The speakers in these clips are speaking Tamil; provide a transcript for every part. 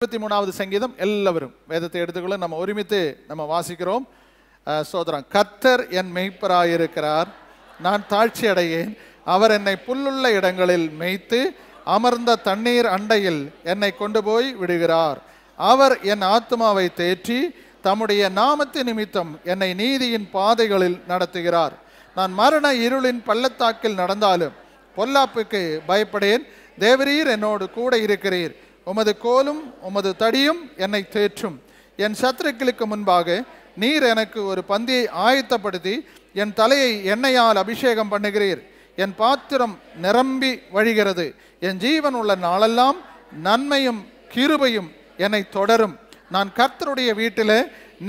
23வது சங்கீதம் எல்லாரும் வேதத்தை எடுத்துக்கொள்ள நம்ம ஒருமித்து நம்ம வாசிக்கிறோம். சோதரம். கர்த்தர் என் மேய்ப்பராயிருக்கிறார், நான் தாழ்ச்சி அடையேன். அவர் என்னை புல்லுள்ள இடங்களில் மேய்த்து அமர்ந்த தண்ணீர் அண்டையில் என்னை கொண்டு போய் விடுகிறார். அவர் என் ஆத்துமாவை தேற்றி தம்முடைய நாமத்து நிமித்தம் என்னை நீதியின் பாதைகளில் நடத்துகிறார். நான் மரண இருளின் பள்ளத்தாக்கில் நடந்தாலும் பொல்லாப்புக்கு பயப்படேன். தேவரீர் என்னோடு கூட இருக்கிறீர். உமது கோலும் உமது தடியும் என்னை தேற்றும். என் சத்துருக்களுக்கு முன்பாக நீர் எனக்கு ஒரு பந்தியை ஆயத்தப்படுத்தி என் தலையை எண்ணெயால் அபிஷேகம் பண்ணுகிறீர். என் பாத்திரம் நிரம்பி வழிகிறது. என் ஜீவன் உள்ள நாளெல்லாம் நன்மையும் கிருபையும் என்னை தொடரும். நான் கர்த்தருடைய வீட்டிலே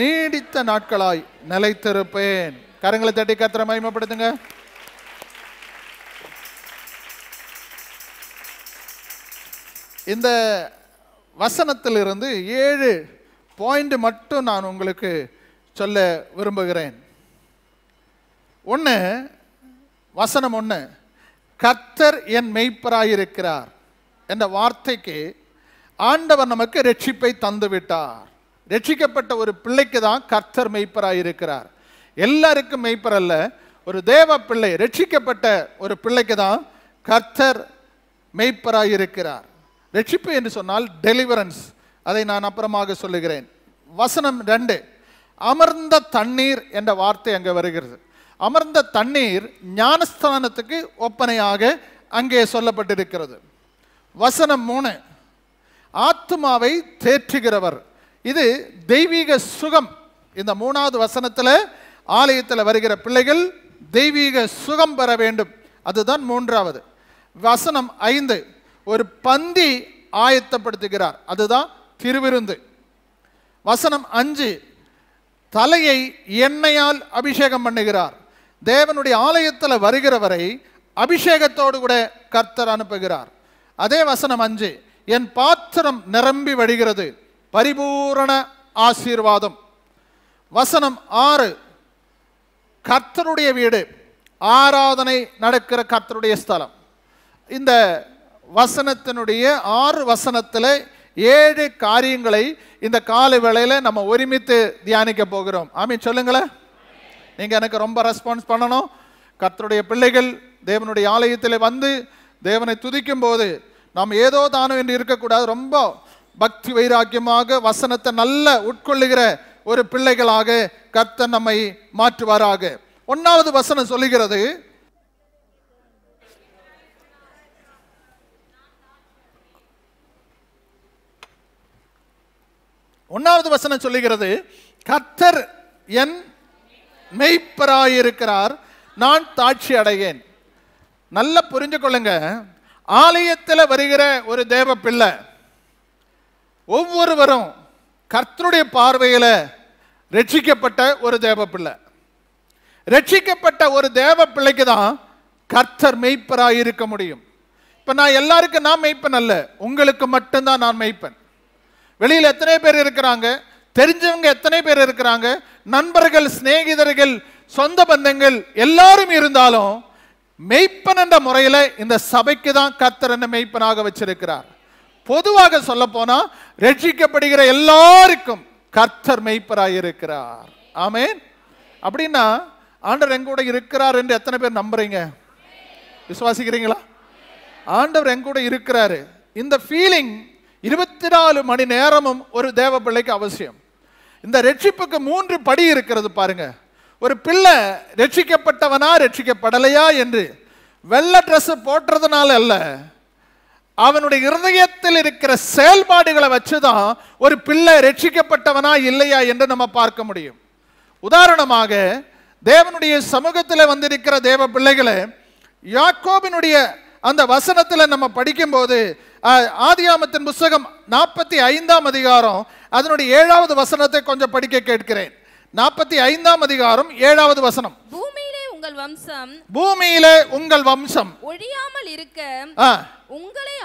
நீடித்த நாட்களாய் நிலைத்திருப்பேன். கரங்களை தட்டி கர்த்தரை மகிமைப்படுத்துங்க. இந்த வசனத்திலிருந்து 7 பாயிண்ட் மட்டும் நான் உங்களுக்கு சொல்ல விரும்புகிறேன். வசனம் 1, கர்த்தர் என் மெய்ப்பராயிருக்கிறார் என்ற வார்த்தைக்கு ஆண்டவர் நமக்கு ரட்சிப்பை தந்து விட்டார். ரட்சிக்கப்பட்ட ஒரு பிள்ளைக்கு தான் கர்த்தர் மெய்ப்பராயிருக்கிறார். எல்லாருக்கும் மெய்ப்பர் அல்ல. ஒரு தேவ பிள்ளை, ரட்சிக்கப்பட்ட ஒரு பிள்ளைக்கு தான் கர்த்தர் மெய்ப்பராயிருக்கிறார். ரட்சிப்பு என்று சொன்னால் டெலிவரன்ஸ், அதை நான் அப்புறமாக சொல்லுகிறேன். வசனம் 2, அமர்ந்த தண்ணீர் என்ற வார்த்தை அங்கே வருகிறது. அமர்ந்த தண்ணீர் ஞானஸ்தானத்துக்கு ஒப்பனையாக அங்கே சொல்லப்பட்டிருக்கிறது. வசனம் 3, ஆத்துமாவை தேற்றுகிறவர். இது தெய்வீக சுகம். இந்த 3வது வசனத்தில் ஆலயத்தில் வருகிற பிள்ளைகள் தெய்வீக சுகம் பெற வேண்டும். அதுதான் 3வது. வசனம் 5, ஒரு பந்தி ஆயத்தப்படுத்துகிறார். அதுதான் திருவிருந்து. வசனம் 5, தலையை எண்ணெயால் அபிஷேகம் பண்ணுகிறார். தேவனுடைய ஆலயத்தில் வருகிறவரை அபிஷேகத்தோடு கூட கர்த்தர் அனுப்புகிறார். அதே வசனம் 5, என் பாத்திரம் நிரம்பி வழிகிறது, பரிபூரண ஆசீர்வாதம். வசனம் 6, கர்த்தருடைய வீடு, ஆராதனை நடக்கிற கர்த்தருடைய ஸ்தலம். இந்த வசனத்தினுடைய 6 வசனத்தில் 7 காரியங்களை இந்த காலை வேளையில் நம்ம ஒருமித்து தியானிக்க போகிறோம். ஆமீன் சொல்லுங்களேன். நீங்கள் எனக்கு ரொம்ப ரெஸ்பான்ஸ் பண்ணணும். கர்த்தருடைய பிள்ளைகள் தேவனுடைய ஆலயத்தில் வந்து தேவனை துதிக்கும் போது நாம் ஏதோ தானோ என்று இருக்கக்கூடாது. ரொம்ப பக்தி வைராக்கியமாக வசனத்தை நல்ல உட்கொள்ளுகிற ஒரு பிள்ளைகளாக கர்த்தர் நம்மை மாற்றுவாராக. 1வது வசனம் சொல்லுகிறது, கர்த்தர் என் மெய்ப்பராயிருக்கிறார், நான் தாட்சி அடையேன். நல்ல புரிஞ்சு கொள்ளுங்க. ஆலயத்தில் வருகிற ஒரு தேவ பிள்ளை ஒவ்வொருவரும் கர்த்தருடைய பார்வையில் ரட்சிக்கப்பட்ட ஒரு தேவ பிள்ளை. ரட்சிக்கப்பட்ட ஒரு தேவ பிள்ளைக்கு தான் கர்த்தர் மெய்ப்பராயிருக்க முடியும். இப்போ நான் எல்லாருக்கும் நான் மெய்ப்பன் அல்ல, உங்களுக்கு மட்டும்தான் நான் மெய்ப்பன். வெளியில் எத்தனை பேர் இருக்கிறாங்க, தெரிஞ்சவங்க எத்தனை பேர் இருக்கிறாங்க, நண்பர்கள், சிநேகிதர்கள், சொந்த பந்தங்கள் எல்லாரும் இருந்தாலும் மெய்ப்பன் என்ற முறையில் இந்த சபைக்கு தான் கர்த்தர் என்ன மெய்ப்பனாக வச்சிருக்கிறார். பொதுவாக சொல்ல போனா ரட்சிக்கப்படுகிற எல்லாருக்கும் கர்த்தர் மெய்ப்பராயிருக்கிறார். ஆமென். அப்படின்னா ஆண்டவர் எங்கூட இருக்கிறார் என்று எத்தனை பேர் நம்புறீங்க, விசுவாசிக்கிறீங்களா? ஆண்டவர் எங்கூட இருக்கிறாரு. இந்த ஃபீலிங் 24 மணி நேரமும் ஒரு தேவ பிள்ளைக்கு அவசியம். இந்த ரட்சிப்புக்கு 3 படி இருக்கிறது பாருங்க. ஒரு பிள்ளை ரட்சிக்கப்பட்டவனா ரட்சிக்கப்படலையா என்று வெள்ளை ட்ரெஸ் போட்டுறதுனால அல்ல, அவனுடைய இருதயத்தில் இருக்கிற செயல்பாடுகளை வச்சுதான் ஒரு பிள்ளை ரட்சிக்கப்பட்டவனா இல்லையா என்று நம்ம பார்க்க முடியும். உதாரணமாக தேவனுடைய சமூகத்தில் வந்திருக்கிற தேவ பிள்ளைகளை யாக்கோபினுடைய அந்த வசனத்தில் நம்ம படிக்கும்போது, ஆதியாமத்தின் புஸ்தகம் 45ஆம் அதிகாரம் அதனுடைய 7வது வசனத்தை கொஞ்சம் படிக்க கேட்கிறேன். 45ஆம் அதிகாரம் 7வது வசனம். பூமியிலே உங்கள் வம்சம் ஒழியாமல் இருக்க உங்களை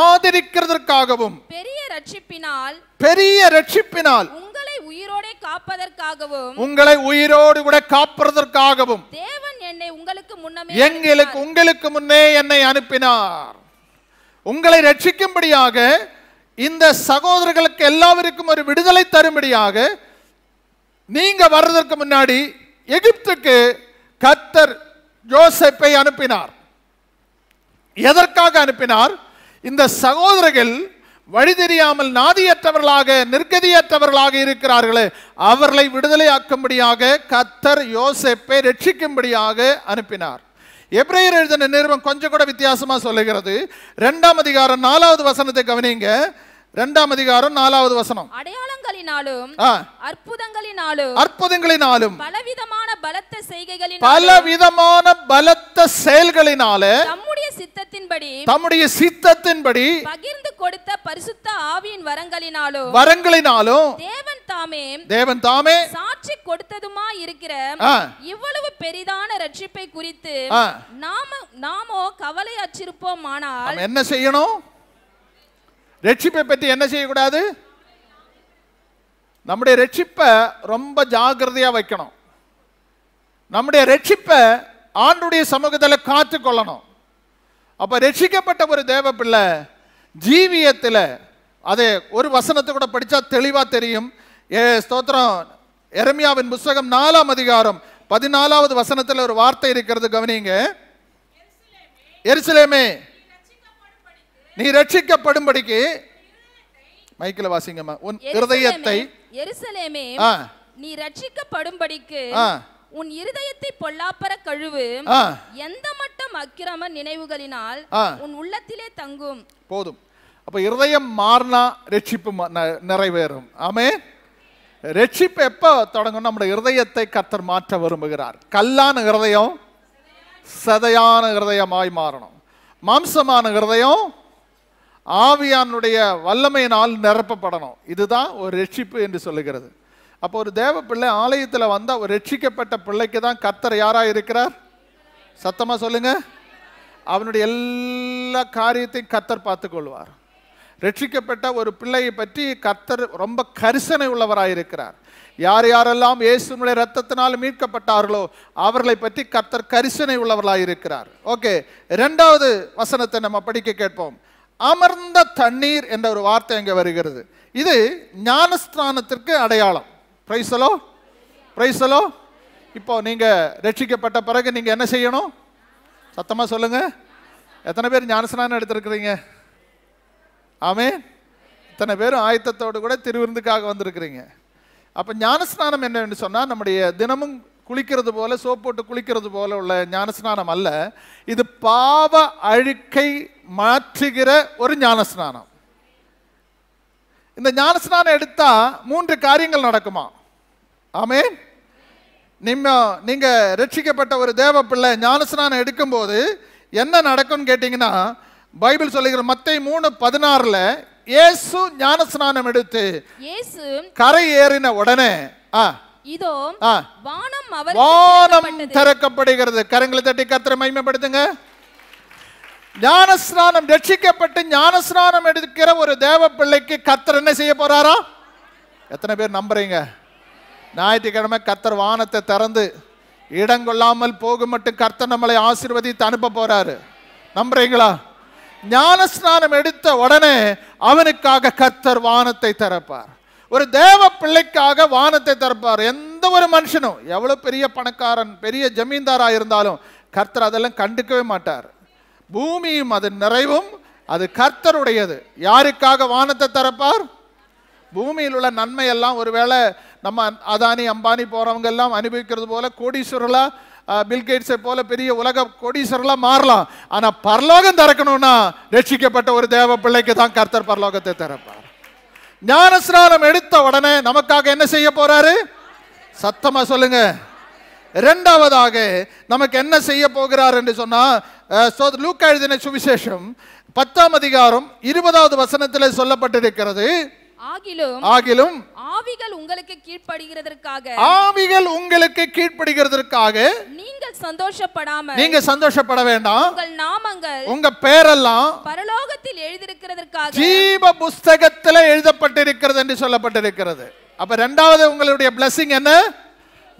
ஆதரிக்கிறதற்காகவும் பெரிய ரட்சிப்பினால் உங்களை உயிரோடு கூட காப்பதற்காகவும் தேவன் என்னை உங்களுக்கு முன்னே என்னை அனுப்பினார். உங்களை ரட்சிக்கும்படியாக, இந்த சகோதரர்களுக்கு எல்லாருக்கும் ஒரு விடுதலை தரும்படியாக நீங்க வர்றதற்கு முன்னாடி எகிப்துக்கு கர்த்தர் யோசேப்பை அனுப்பினார். எதற்காக அனுப்பினார்? இந்த சகோதரர்கள் வழி தெரியாமல் நாதியற்றவர்களாக நிர்கதியற்றவர்களாக இருக்கிறார்களே, அவர்களை விடுதலையாக்கும்படியாக கர்த்தர் யோசேப்பை ரட்சிக்கும்படியாக அனுப்பினார். எபிரேயர் எழுதின நிருபம் கொஞ்சம் கூட வித்தியாசமா சொல்லுகிறது. 2ஆம் அதிகாரம் 4வது வசனத்தை கவனிங்க. 2ஆம் அதிகாரம் 4வது வசனம். அடையாளங்களினாலும் அற்புதங்களினாலும் பலவிதமான பலத்த செயல்களினாலே தம்முடைய சித்தத்தின்படி பகிர்ந்து கொடுத்த பரிசுத்த ஆவியின் வரங்களினாலும் தேவன் தாமே சாட்சி கொடுத்ததுமா இருக்கிற இவ்வளவு பெரிதான ரட்சிப்பை குறித்து நாமோ கவலை அச்சிருப்போமானால் என்ன செய்யணும்? ரட்சிப்பை பற்றி என்ன செய்யக்கூடாது? நம்முடைய ரட்சிப்பை ரொம்ப ஜாக்கிரதையா வைக்கணும். நம்முடைய ரட்சிப்பை ஆண்டுடைய சமூகத்தில் காத்து கொள்ளணும். அப்ப ரட்சிக்கப்பட்ட ஒரு தேவ பிள்ளை ஜீவியத்தில் அதை ஒரு வசனத்தை கூட படிச்சா தெளிவா தெரியும். ஸ்தோத்திரம். எரேமியாவின் புத்தகம் 4ஆம் அதிகாரம் 14வது வசனத்தில் ஒரு வார்த்தை இருக்கிறது, கவனிங்க. எருசலேமே, நீ ரட்சிக்கப்படும்படிக்கு, மைக்கில் வாசிங்கம்மா, உன் இருதயத்தை, எருசலேமே நீ ரட்சிக்கப்படும்படிக்கு உன் இருதயத்தை பொல்லாப்பற கழுவு, எந்த மட்டும் அக்கிரம நினைவுகளினால் உன் உள்ளத்திலே தங்கும். போதும். அப்ப இருதயம் மாறினா ரட்சிப்பு நிறைவேறும். ஆமென். ரட்சிப்பு எப்போ தொடங்கும்? நம்முடைய இருதயத்தை கர்த்தர் மாற்ற விரும்புகிறார். கல்லான இருதயம் சதையான இருதயமாய் மாறணும். மாம்சமான இருதயம் ஆவியானுடைய வல்லமையினால் நிரப்பப்படணும். இதுதான் ஒரு ரட்சிப்பு என்று சொல்லுகிறது. அப்போ ஒரு தேவ பிள்ளை ஆலயத்தில் வந்தால் ஒரு ரட்சிக்கப்பட்ட பிள்ளைக்கு தான் கர்த்தர் யாராக இருக்கிறார்? சத்தமா சொல்லுங்க. அவனுடைய எல்லா காரியத்தையும் கர்த்தர் பார்த்து கொள்வார். ரட்சிக்கப்பட்ட ஒரு பிள்ளையை பற்றி கர்த்தர் ரொம்ப கரிசனை உள்ளவராக இருக்கிறார். யார் யாரெல்லாம் இயேசுவினுடைய இரத்தத்தினால் மீட்கப்பட்டார்களோ அவர்களை பற்றி கர்த்தர் கரிசனை உள்ளவர்களாக இருக்கிறார். ஓகே, 2வது வசனத்தை நம்ம படிக்க கேட்போம். அமர்ந்த தண்ணீர் என்ற ஒரு வார்த்தை அங்கே வருகிறது. இது ஞானஸ்நானத்திற்கு அடையாளம். பிரைஸலோ, பிரைஸலோ. இப்போ நீங்க ரட்சிக்கப்பட்ட பிறகு நீங்க என்ன செய்யணும்? சத்தமா சொல்லுங்க. எத்தனை பேர் ஞானஸ்நானம் எடுத்திருக்கிறீங்க? ஆமென். இத்தனை பேரும் ஆயத்தத்தோடு கூட திருவிருந்துக்காக வந்திருக்கிறீங்க. அப்போ ஞானஸ்நானம் என்னன்னு சொன்னால், நம்முடைய தினமும் குளிக்கிறது போல, சோப் போட்டு குளிக்கிறது போல உள்ள ஞானஸ்நானம் அல்ல. இது பாவ அழுக்கை மாற்றுகிற ஒரு ஞானஸ்நானம். இந்த ஞானஸ்நானம் எடுத்தா 3 காரியங்கள் நடக்குமா? ஆமென். நீங்க ரட்சிக்கப்பட்ட ஒரு தேவ பிள்ளை ஞானஸ்நானம் எடுக்கும்போது என்ன நடக்கும்னு கேட்டீங்கன்னா, பைபிள் சொல்லுகிற மத்தேயு 3:16 இயேசு ஞானஸ்நானம் எடுத்து கரை ஏறின உடனே இதோ வானம் திறக்கப்படுகிறது. கரங்களை தட்டி கர்த்தரை மகிமைப்படுத்துங்க. ஞானஸ்நானம், ரட்சிக்கப்பட்டு ஞானஸ்நானம் எடுக்கிற ஒரு தேவ பிள்ளைக்கு கர்த்தர் என்ன செய்ய போறாரா? எத்தனை பேர் நம்புறீங்க? ஞாயிற்றுக்கிழமை கர்த்தர் வானத்தை திறந்து இடங்கொள்ளாமல் போகும் மட்டும் கர்த்தர் நம்மளை ஆசீர்வதித்து அனுப்ப போறாரு. நம்புறீங்களா? ஞானஸ்நானம் எடுத்த உடனே அவனுக்காக கர்த்தர் வானத்தை திறப்பார். ஒரு தேவ பிள்ளைக்காக வானத்தை திறப்பார். எந்த ஒரு மனுஷனும் எவ்வளவு பெரிய பணக்காரன், பெரிய ஜமீன்தாரா இருந்தாலும் கர்த்தர் அதெல்லாம் கண்டுக்கவே மாட்டார். பூமியும் அது நிறைவும் அது கர்த்தருடையது. யாருக்காக வானத்தை திறப்பார்? பூமியில் உள்ள நன்மை எல்லாம் ஒருவேளை நம்ம அதானி அம்பானி போறவங்க எல்லாம் அனுபவிக்கிறது போல கோடீஸ்வரலா, பில்கேட்ஸை போல பெரிய உலக கோடீஸ்வரலா மாறலாம். ஆனா பரலோகம் திறக்கணும்னா ரட்சிக்கப்பட்ட ஒரு தேவ பிள்ளைக்கு தான் கர்த்தர் பரலோகத்தை திறப்பார். ஞானஸ்நானம் எடுத்த உடனே நமக்காக என்ன செய்ய போறாரு? சத்தமா சொல்லுங்க. 2வதாக நமக்கு என்ன செய்ய போகிறார் என்று சொன்னா, லூக்கா எழுதின சுவிசேஷம் 10ஆம் அதிகாரம் 20வது வசனத்தில் சொல்லப்பட்டிருக்கிறது. ஆகிலும் ஆவிகள் உங்களுக்கு கீழ்ப்படிகிறதற்காக நீங்கள் சந்தோஷப்படாமல், நீங்க சந்தோஷப்பட வேண்டாம். உங்கள் நாமங்கள், உங்க பேரெல்லாம் பரலோகத்தில் எழுதியிருக்கிறதற்காக ஜீவ புஸ்தகத்தில் எழுதப்பட்டிருக்கிறது என்று சொல்லப்பட்டிருக்கிறது. அப்ப 2வது உங்களுடைய blessing என்ன?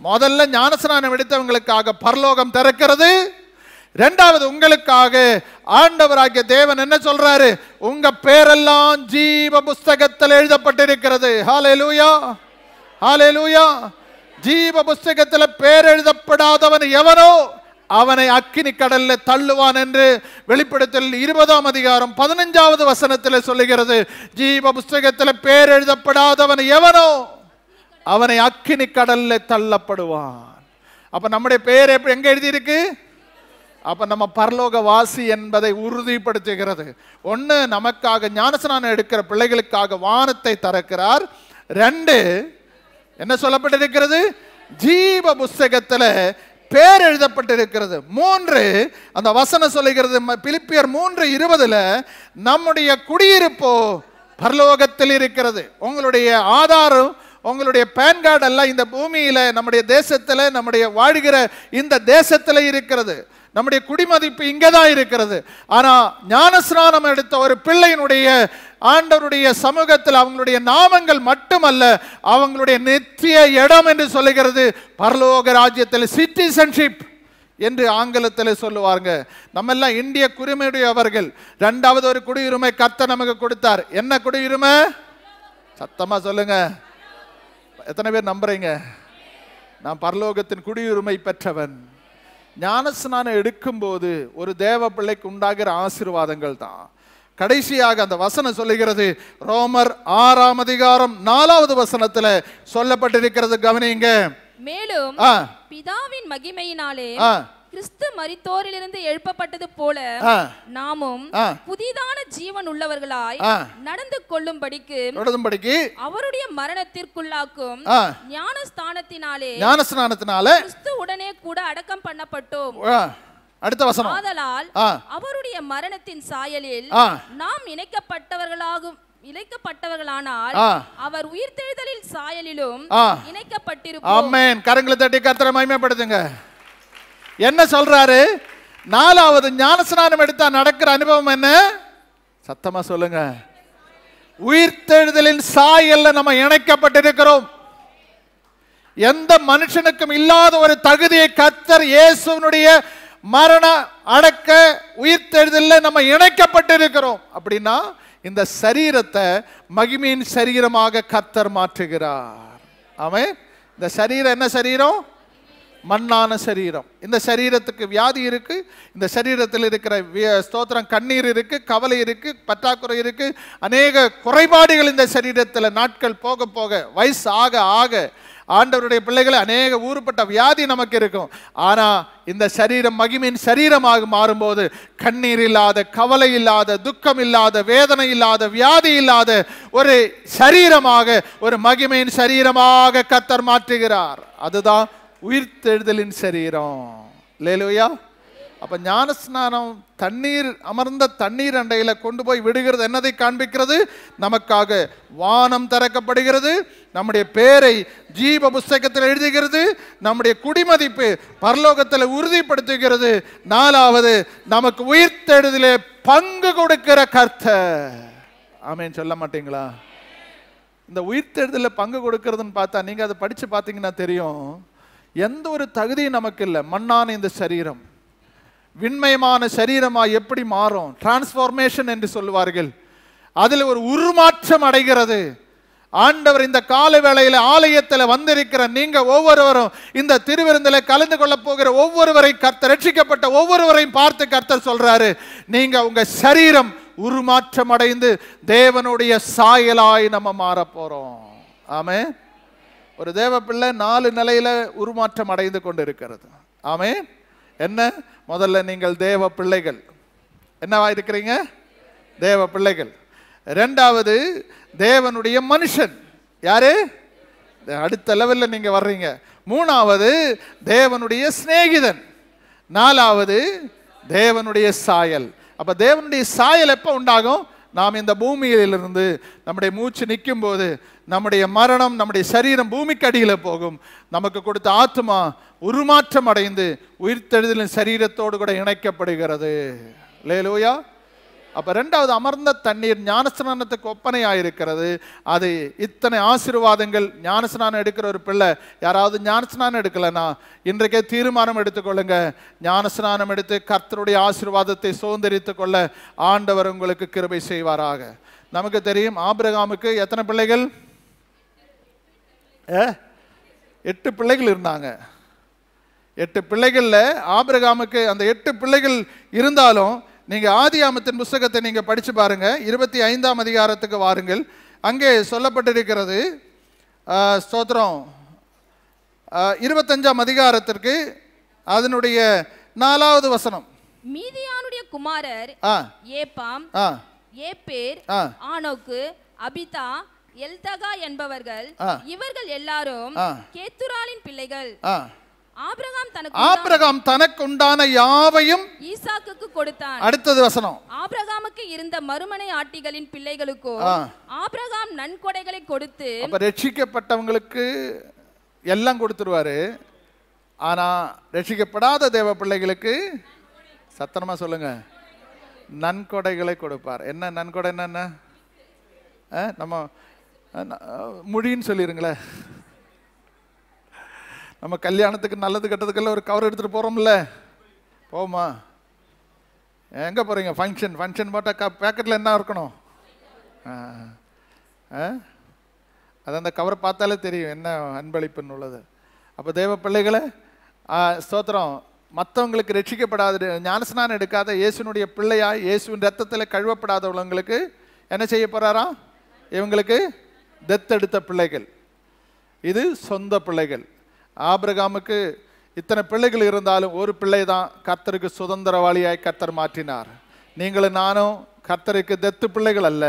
முதல்ல ஞானஸ்நானம் எடுத்தவங்களுக்காக பரலோகம் திறக்கிறது. இரண்டாவது, உங்களுக்காக ஆண்டவராகிய தேவன் என்ன சொல்றாரு? உங்க பேரெல்லாம் ஜீவ புஸ்தகத்தில் எழுதப்பட்டிருக்கிறது. ஹல்லேலூயா, ஹல்லேலூயா. ஜீவ புஸ்தகத்தில் பேர் எழுதப்படாதவன் எவனோ அவனை அக்கினி கடல்ல தள்ளுவான் என்று வெளிப்படுத்தல் 20ஆம் அதிகாரம் 15வது வசனத்தில் சொல்லுகிறது. ஜீவ புஸ்தகத்தில் பேர் எழுதப்படாதவன் எவனோ அவனை அக்கினி கடல்ல தள்ளப்படுவான். அப்ப நம்முடைய பேர் எங்க எழுதி இருக்கு? அப்ப நம்ம பரலோக வாசி என்பதை உறுதிப்படுத்துகிறது. ஒன்னு, நமக்காக ஞானஸ்நானம் எடுக்கிற பிள்ளைகளுக்காக வானத்தை திறக்கிறார். 2, என்ன சொல்லப்பட்டிருக்கிறது? ஜீவ புஸ்தகத்துல பேர் எழுதப்பட்டிருக்கிறது. 3, அந்த வசனம் சொல்லுகிறது பிலிப்பியர் 3:20 நம்முடைய குடியிருப்போ பரலோகத்தில் இருக்கிறது. உங்களுடைய ஆதாரம், உங்களுடைய பேன் கார்டு எல்லாம் இந்த பூமியில, நம்முடைய தேசத்துல, நம்முடைய வாழ்கிற இந்த தேசத்துல இருக்கிறது. நம்முடைய குடிமதிப்பு இங்கதான் இருக்கிறது. ஆனா ஞானஸ்நானம் எடுத்த ஒரு பிள்ளையினுடைய ஆண்டவருடைய சமூகத்தில் அவங்களுடைய நாமங்கள் மட்டுமல்ல, அவங்களுடைய நித்திய இடம் என்று சொல்லுகிறது பரலோக ராஜ்யத்தில் சிட்டிசன்ஷிப் என்று ஆங்கிலத்தில் சொல்லுவாங்க. நம்ம எல்லாம் இந்திய குடியுரிமையுடையவர்கள். 2வது ஒரு குடியுரிமை கர்த்தர் நமக்கு கொடுத்தார். என்ன குடியுரிமை? சத்தமா சொல்லுங்க. எத்தனை பேர் நம்புறீங்க? நான் பரலோகத்தின் குடியுரிமை பெற்றவன். ஞானஸ்நானம் எடுக்கும்போது ஒரு தேவ பிள்ளைக்கு உண்டாகிற ஆசீர்வாதங்கள் தான். கடைசியாக அந்த வசனம் சொல்லுகிறது, ரோமர் 6ஆம் அதிகாரம் 4வது வசனத்துல சொல்லப்பட்டிருக்கிறது. கவனிங்க. மேலும் பிதாவின் மகிமையினாலே கிறிஸ்து மரித்தோரிலிருந்து எழுப்பப்பட்டது போல நாமும் புதிதான ஜீவன் உள்ளவர்களாய் நடந்து கொள்ளும்படிக்கு அவருடைய மரணத்திற்குள்ளாக்கும் ஞானஸ்நானத்தினாலே கிறிஸ்து உடனே கூட அடக்கம் பண்ணப்பட்டோம். அடுத்த வசனம். ஆதலால் அவருடைய மரணத்தின் சாயலில் நாம் இணைக்கப்பட்டவர்களானால் அவர் உயிர்த்தெழுதலின் சாயலிலும் இணைக்கப்பட்டிருப்போம். ஆமென். கரங்களை தட்டி கர்த்தரை மகிமைப்படுத்துங்க. என்ன சொல்றாரு? 4வது, ஞானஸ்நானம் எடுத்தா நடக்கிற அனுபவம் என்ன? சத்தமா சொல்லுங்க. உயிர்த்தெழுதலின் சாயல்ல நம்ம இணைக்கப்பட்டிருக்கிறோம். எந்த மனுஷனுக்கும் இல்லாத ஒரு தகுதியை கர்த்தர் இயேசுவினுடைய மரண அடக்க உயிர்த்தெழுதல்ல நம்ம இணைக்கப்பட்டிருக்கிறோம். அப்படின்னா இந்த சரீரத்தை மகிமையின் சரீரமாக கர்த்தர் மாற்றுகிறார். ஆமென். இந்த சரீரம் என்ன சரீரம்? மண்ணான சரீரம். இந்த சரீரத்துக்கு வியாதி இருக்கு. இந்த சரீரத்தில் இருக்கிற ஸ்தோத்திரம் கண்ணீர் இருக்கு, கவலை இருக்கு, பற்றாக்குறை இருக்கு, அநேக குறைபாடுகள் இந்த சரீரத்தில். நாட்கள் போக போக, வயசு ஆக ஆக ஆண்டவருடைய பிள்ளைகளை அநேக ஊறுபட்ட வியாதி நமக்கு இருக்கும். ஆனா இந்த சரீரம் மகிமையின் சரீரமாக மாறும்போது கண்ணீர் இல்லாத, கவலை இல்லாத, துக்கம் இல்லாத, வேதனை இல்லாத, வியாதி இல்லாத ஒரு சரீரமாக, ஒரு மகிமையின் சரீரமாக கர்த்தர் மாற்றுகிறார். அதுதான் உயிர்த்தெழுதலின் சரீரம். அல்லேலூயா. அப்ப ஞானஸ்நானம் தண்ணீர், அமர்ந்த தண்ணீர் அண்டையில கொண்டு போய் விடுகிறது. என்னதை காண்பிக்கிறது? நமக்காக வானம் திறக்கப்படுகிறது, நம்முடைய பேரை ஜீவ புஸ்தகத்தில் எழுதுகிறது, நம்முடைய குடிமதிப்பு பரலோகத்தில் உறுதிப்படுத்துகிறது. 4வது, நமக்கு உயிர்த்தெழுதலே பங்கு கொடுக்கிற கர்த்தர். ஆமென். சொல்ல மாட்டீங்களா? இந்த உயிர்த்தெழுதல பங்கு கொடுக்கிறதுன்னு பார்த்தா நீங்க அதை படிச்சு பார்த்தீங்கன்னா தெரியும். எந்த ஒரு தகுதியும் நமக்கு இல்லை. மண்ணான இந்த சரீரம் விண்மயமான சரீரமா எப்படி மாறும்? டிரான்ஸ்ஃபார்மேஷன் என்று சொல்லுவார்கள். அதில் ஒரு உருமாற்றம் அடைகிறது. ஆண்டவர் இந்த கால வேளையில ஆலயத்தில் வந்திருக்கிற நீங்க ஒவ்வொருவரும், இந்த திருவிருந்தில கலந்து கொள்ள போகிற ஒவ்வொருவரை கர்த்தர், ரட்சிக்கப்பட்ட ஒவ்வொருவரையும் பார்த்து கர்த்தர் சொல்றாரு, நீங்க உங்க சரீரம் உருமாற்றம் அடைந்து தேவனுடைய சாயலாய் நம்ம மாற போறோம். ஆமென். ஒரு தேவ பிள்ளை 4 நிலையில உருமாற்றம் அடைந்து கொண்டு இருக்கிறது. ஆமென். என்ன? முதல்ல நீங்கள் தேவ பிள்ளைகள். என்னவா இருக்கிறீங்க? தேவ பிள்ளைகள். 2வது, தேவனுடைய மனுஷன். யாரு? அடுத்த லெவல்ல நீங்க வர்றீங்க. 3வது, தேவனுடைய சிநேகிதன். 4வது, தேவனுடைய சாயல். அப்ப தேவனுடைய சாயல் எப்ப உண்டாகும்? நாம் இந்த பூமியிலிருந்து நம்முடைய மூச்சு நிற்கும் போது நம்முடைய மரணம், நம்முடைய சரீரம் பூமிக்கு அடியில் போகும். நமக்கு கொடுத்த ஆத்மா உருமாற்றம் அடைந்து உயிர்த்தெழுதலின் சரீரத்தோடு கூட இணைக்கப்படுகிறது. அல்லேலூயா. அப்ப ரெண்டாவது அமர்ந்த தண்ணீர் ஞானஸ்நானத்துக்கு ஒப்பனையாயிருக்கிறது. அது இத்தனை ஆசீர்வாதங்கள். ஞானஸ்நானம் எடுக்கிற ஒரு பிள்ளை, யாராவது ஞானஸ்நானம் எடுக்கலன்னா இன்றைக்கே தீர்மானம் எடுத்துக்கொள்ளுங்க. ஞானஸ்நானம் எடுத்து கர்த்தருடைய ஆசீர்வாதத்தை சுதந்தரித்துக் கொள்ள ஆண்டவர் உங்களுக்கு கிருபை செய்வாராக. நமக்கு தெரியும் ஆபிரகாமுக்கு எத்தனை பிள்ளைகள்? 8 பிள்ளைகள் இருந்தாங்க. 8 பிள்ளைகள்ல ஆபிரகாமுக்கு அந்த 8 பிள்ளைகள் இருந்தாலும் நீங்க ஆதியாகமத்தின் புத்தகத்தை நீங்க படிச்சு பாருங்க. 25ஆம் அதிகாரத்துக்கு வாருங்கள். அங்கே சொல்லப்பட்டிருக்கிறது, ஸ்தோத்திரம், 25ஆம் அதிகாரத்திற்கு அதனுடைய 4வது வசனம். மீதியானுடைய குமாரர் ஏப்பாம், ஏப்பேர், ஆனோக்கு, அபிதா, எல்தகா என்பவர்கள். இவர்கள் எல்லாரும் கேத்துராலின் பிள்ளைகள். ஆபிரகாம் தனக்கு உண்டான யாவையும் ஈசாக்குக்கு கொடுத்தான். அடுத்தது வசனம். ஆபிரகாமுக்கு இருந்த மறுமனை ஆட்டிகளின் பிள்ளைகளுக்கோ ஆபிரகாம் நன்கொடைகளை கொடுத்து. அப்ப ரட்சிக்கப்பட்டவங்களுக்கு எல்லாம் கொடுத்துருவாரு. ஆனா ரட்சிக்கப்படாத தேவ பிள்ளைகளுக்கு சத்தனமா சொல்லுங்க, நன்கொடைகளை கொடுப்பார். என்ன நன்கொடை? என்ன நம்ம முடின்னு சொல்லிருங்களேன். நம்ம கல்யாணத்துக்கு நல்லது கெட்டதுக்கெல்லாம் ஒரு கவர் எடுத்துகிட்டு போகிறோம்ல, போமா? எங்கே போகிறீங்க? ஃபங்க்ஷன் போட்டால் பேக்கெட்டில் என்ன இருக்கணும்? அது அந்த கவரை பார்த்தாலே தெரியும் என்ன அன்பளிப்புன்னு உள்ளது. அப்போ தேவ பிள்ளைகளை ஸ்தோத்திரம், மற்றவங்களுக்கு ரட்சிக்கப்படாத, ஞானஸ்நானம் எடுக்காத, இயேசுனுடைய பிள்ளையா, இயேசுவின் ரத்தத்தில் கழுவப்படாதவங்களுக்கு என்ன செய்ய போகிறாரா? இவங்களுக்கு தத்தெடுத்த பிள்ளைகள். இது சொந்த பிள்ளைகள். ஆபிரகாமுக்கு இத்தனை பிள்ளைகள் இருந்தாலும் ஒரு பிள்ளை தான் கர்த்தருக்கு சுதந்திரவாளியாய் கர்த்தர் மாற்றினார். நீங்களும் நானும் கர்த்தருக்கு தத்து பிள்ளைகள் அல்ல,